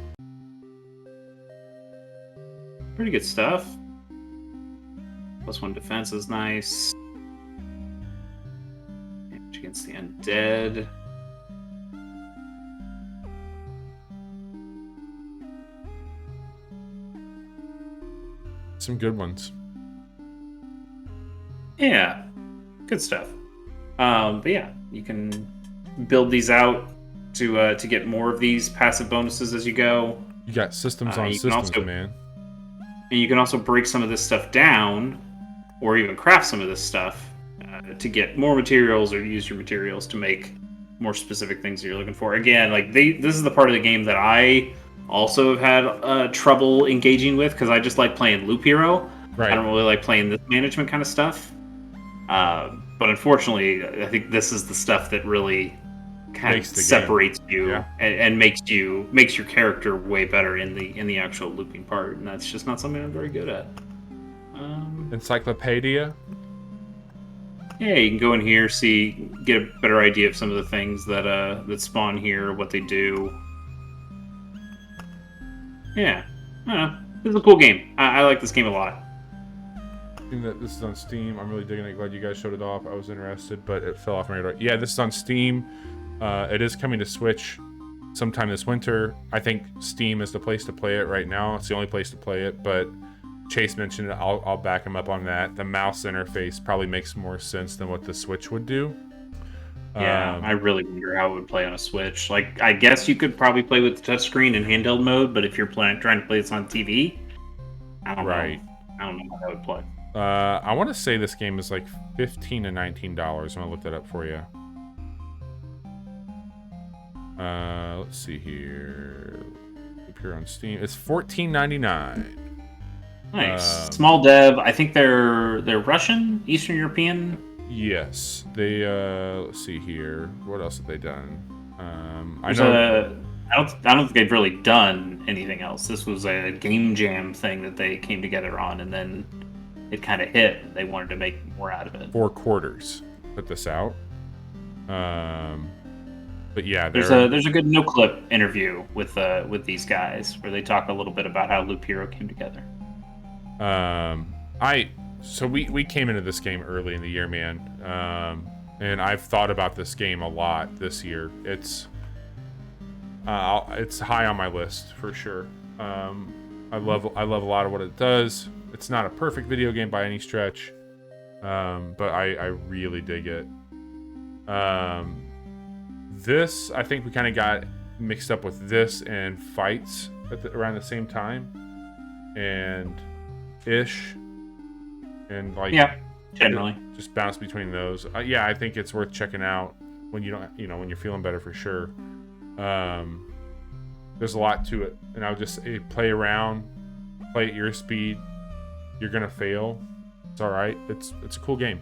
Speaker 2: Pretty good stuff. +1 defense is nice. Damage against the undead.
Speaker 1: Some good ones.
Speaker 2: Yeah, good stuff. But yeah, you can build these out to get more of these passive bonuses as you go.
Speaker 1: You got systems on systems, man.
Speaker 2: And you can also break some of this stuff down, or even craft some of this stuff to get more materials, or use your materials to make more specific things that you're looking for. Again, like this is the part of the game that I also have had trouble engaging with, because I just like playing Loop Hero.
Speaker 1: Right.
Speaker 2: I don't really like playing this management kind of stuff. But unfortunately, I think this is the stuff that really kind of separates you and makes your character way better in the actual looping part, and that's just not something I'm very good at.
Speaker 1: Encyclopedia.
Speaker 2: Yeah, you can go in here, get a better idea of some of the things that spawn here, what they do. Yeah, I don't know. This is a cool game. I like this game a lot.
Speaker 1: That this is on Steam. I'm really digging it. Glad you guys showed it off. I was interested, but it fell off my radar. Yeah, this is on Steam. It is coming to Switch sometime this winter. I think Steam is the place to play it right now. It's the only place to play it, but Chase mentioned it. I'll back him up on that. The mouse interface probably makes more sense than what the Switch would do.
Speaker 2: Yeah, I really wonder how it would play on a Switch. Like, I guess you could probably play with the touchscreen in handheld mode, but if you're trying to play this on TV, I don't know. I don't know how that would play.
Speaker 1: I want to say this game is like $15 to $19. I'm gonna look that up for you. Let's see here. Appear on Steam. It's $14.99.
Speaker 2: Nice. Small dev. I think they're Russian, Eastern European.
Speaker 1: Yes. They let's see here. What else have they done? I
Speaker 2: don't think they've really done anything else. This was a game jam thing that they came together on, and then it kind of hit, and they wanted to make more out of it.
Speaker 1: 4 quarters put this out. But yeah,
Speaker 2: there's a good no clip interview with these guys where they talk a little bit about how Loop Hero came together.
Speaker 1: So we came into this game early in the year, man, and I've thought about this game a lot this year. It's high on my list for sure. I love a lot of what it does. It's not a perfect video game by any stretch, But I really dig it. This, I think we kind of got mixed up with this and fights around the same time, and ish, and like
Speaker 2: Yeah, generally.
Speaker 1: just bounce between those. Yeah, I think it's worth checking out when you don't, when you're feeling better for sure. There's a lot to it, and I would just say play around, play at your speed. You're gonna fail. It's all right. It's a cool game.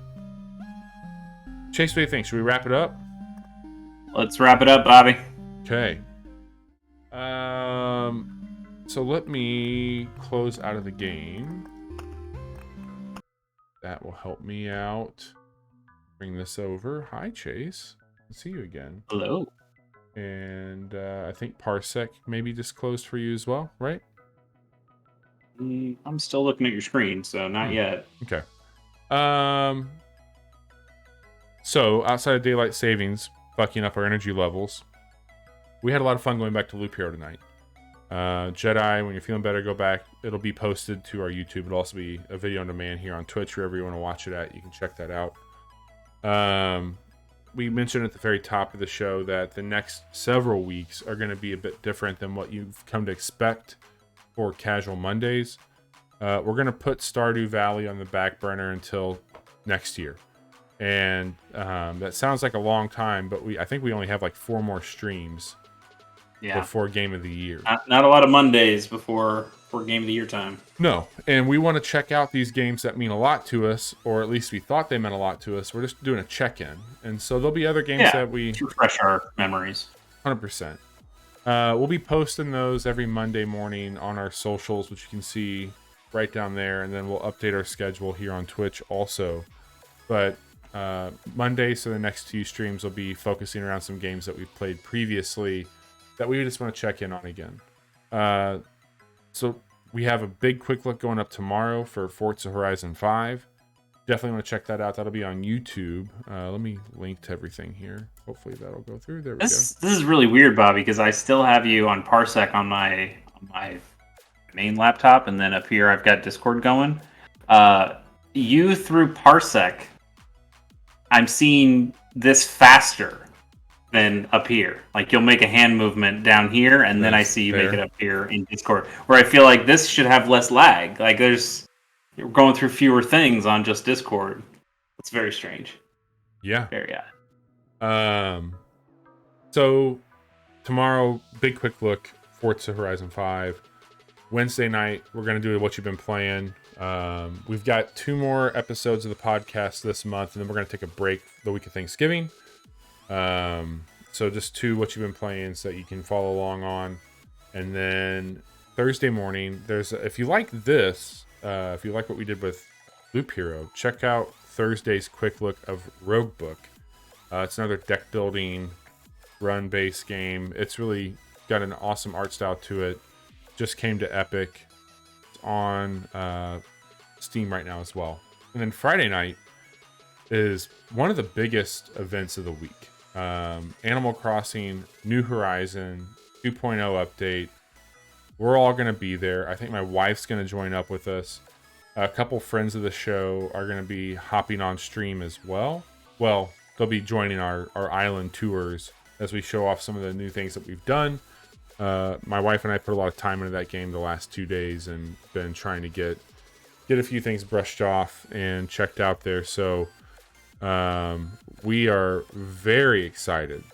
Speaker 1: Chase, what do you think? Should we wrap it up?
Speaker 2: Let's wrap it up, Bobby.
Speaker 1: Okay. So let me close out of the game. That will help me out. Bring this over. Hi, Chase. Good to see you again.
Speaker 2: Hello.
Speaker 1: And I think Parsec maybe just closed for you as well, right?
Speaker 2: I'm still looking at your screen, so not yet.
Speaker 1: Okay. So outside of daylight savings, bucking up our energy levels, we had a lot of fun going back to Loop Hero tonight. Jedi, when you're feeling better, go back. It'll be posted to our YouTube. It'll also be a video on demand here on Twitch, wherever you want to watch it at. You can check that out. We mentioned at the very top of the show that the next several weeks are going to be a bit different than what you've come to expect for Casual Mondays. We're going to put Stardew Valley on the back burner until next year. And that sounds like a long time, but I think we only have like 4 more streams before Game of the Year.
Speaker 2: Not a lot of Mondays before Game of the Year time.
Speaker 1: No, and we want to check out these games that mean a lot to us, or at least we thought they meant a lot to us. We're just doing a check-in. And so there'll be other games that we...
Speaker 2: to refresh our memories.
Speaker 1: 100%. We'll be posting those every Monday morning on our socials, which you can see right down there, and then we'll update our schedule here on Twitch also. But Monday, so the next 2 streams will be focusing around some games that we've played previously that we just want to check in on again. So we have a big quick look going up tomorrow for Forza Horizon 5. Definitely want to check that out. That'll be on YouTube. Let me link to everything here. Hopefully that'll go through. There we go.
Speaker 2: This is really weird, Bobby, because I still have you on Parsec on my main laptop, and then up here I've got Discord going. You through Parsec, I'm seeing this faster than up here. Like you'll make a hand movement down here, and then I see you make it up here in Discord. Where I feel like this should have less lag. Like you're going through fewer things on just Discord. It's very strange.
Speaker 1: Yeah.
Speaker 2: Very odd.
Speaker 1: So tomorrow, big quick look, Forza Horizon 5. Wednesday night, we're going to do what you've been playing. We've got 2 more episodes of the podcast this month, and then we're going to take a break the week of Thanksgiving. So just 2 what you've been playing so that you can follow along on. And then Thursday morning, if you like this, if you like what we did with Loop Hero, check out Thursday's quick look of Rogue Book. It's another deck building run-based game. It's really got an awesome art style to it. Just came to Epic. It's on Steam right now as well. And then Friday night is one of the biggest events of the week. Animal Crossing New Horizon 2.0 update. We're all going to be there. I think my wife's going to join up with us. A couple friends of the show are going to be hopping on stream as well. Well, they'll be joining our island tours as we show off some of the new things that we've done. My wife and I put a lot of time into that game the last 2 days and been trying to get a few things brushed off and checked out there. So we are very excited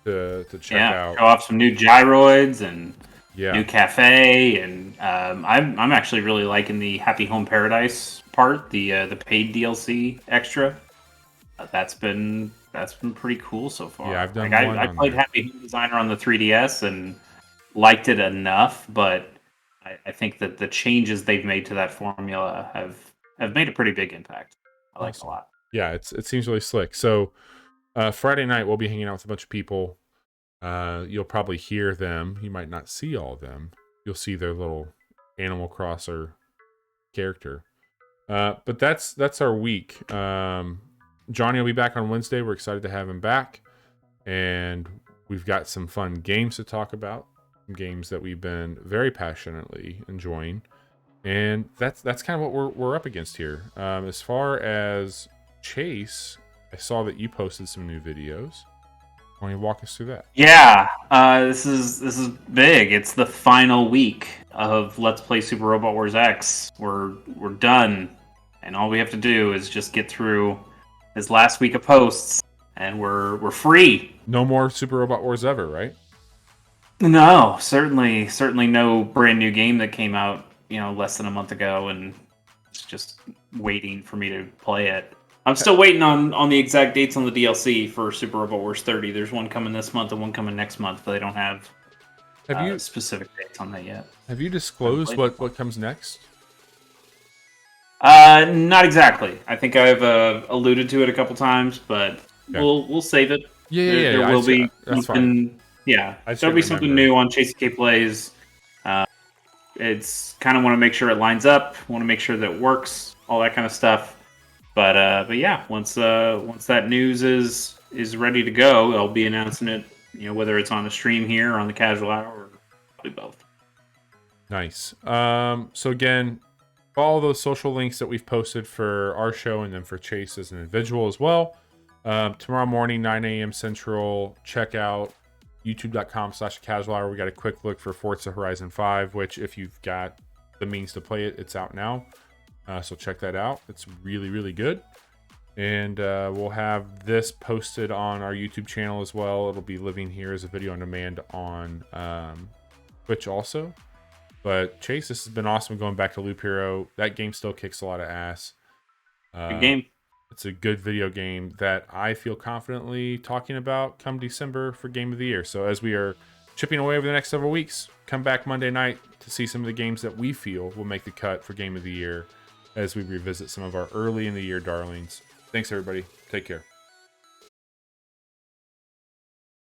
Speaker 1: to check out.
Speaker 2: Show off some new gyroids and
Speaker 1: Yeah.
Speaker 2: New cafe, and I'm actually really liking the Happy Home Paradise part, the paid DLC extra. That's been pretty cool so far.
Speaker 1: Yeah, I've done
Speaker 2: like,
Speaker 1: one
Speaker 2: I
Speaker 1: on
Speaker 2: played
Speaker 1: there.
Speaker 2: Happy Home Designer on the 3DS and liked it enough, but I think that the changes they've made to that formula have made a pretty big impact. I like it a lot.
Speaker 1: Yeah, it seems really slick. So Friday night we'll be hanging out with a bunch of people. You'll probably hear them. You might not see all of them. You'll see their little Animal Crosser character. But that's our week. Johnny will be back on Wednesday. We're excited to have him back. And we've got some fun games to talk about. Some games that we've been very passionately enjoying. And that's kind of what we're up against here. As far as Chase, I saw that you posted some new videos. Why don't you walk us through that?
Speaker 2: Yeah, this is big. It's the final week of Let's Play Super Robot Wars X. We're done, and all we have to do is just get through this last week of posts, and we're free.
Speaker 1: No more Super Robot Wars ever, right?
Speaker 2: No, certainly no brand new game that came out, less than a month ago, and it's just waiting for me to play it. I'm still waiting on the exact dates on the DLC for Super Robot Wars 30. There's one coming this month and one coming next month, but they don't have specific dates on that yet.
Speaker 1: Have you disclosed what comes next?
Speaker 2: Not exactly. I think I've alluded to it a couple times, but we'll save it.
Speaker 1: Yeah.
Speaker 2: There will be
Speaker 1: that's
Speaker 2: something.
Speaker 1: fine.
Speaker 2: Yeah, there'll be something new on Chase K Plays. It's kind of want to make sure it lines up, want to make sure that it works, all that kind of stuff. But yeah, once that news is ready to go, I'll be announcing it. Whether it's on the stream here or on the casual hour, or probably both.
Speaker 1: Nice. So again, follow those social links that we've posted for our show and then for Chase as an individual as well. Tomorrow morning, 9 a.m. Central. Check out youtube.com/casual hour. We got a quick look for Forza Horizon 5, which if you've got the means to play it, it's out now. So check that out. It's really, really good. And we'll have this posted on our YouTube channel as well. It'll be living here as a video on demand on Twitch also. But Chase, this has been awesome going back to Loop Hero. That game still kicks a lot of ass.
Speaker 2: Good game.
Speaker 1: It's a good video game that I feel confidently talking about come December for Game of the Year. So as we are chipping away over the next several weeks, come back Monday night to see some of the games that we feel will make the cut for Game of the Year as we revisit some of our early in the year darlings. Thanks, everybody. Take care.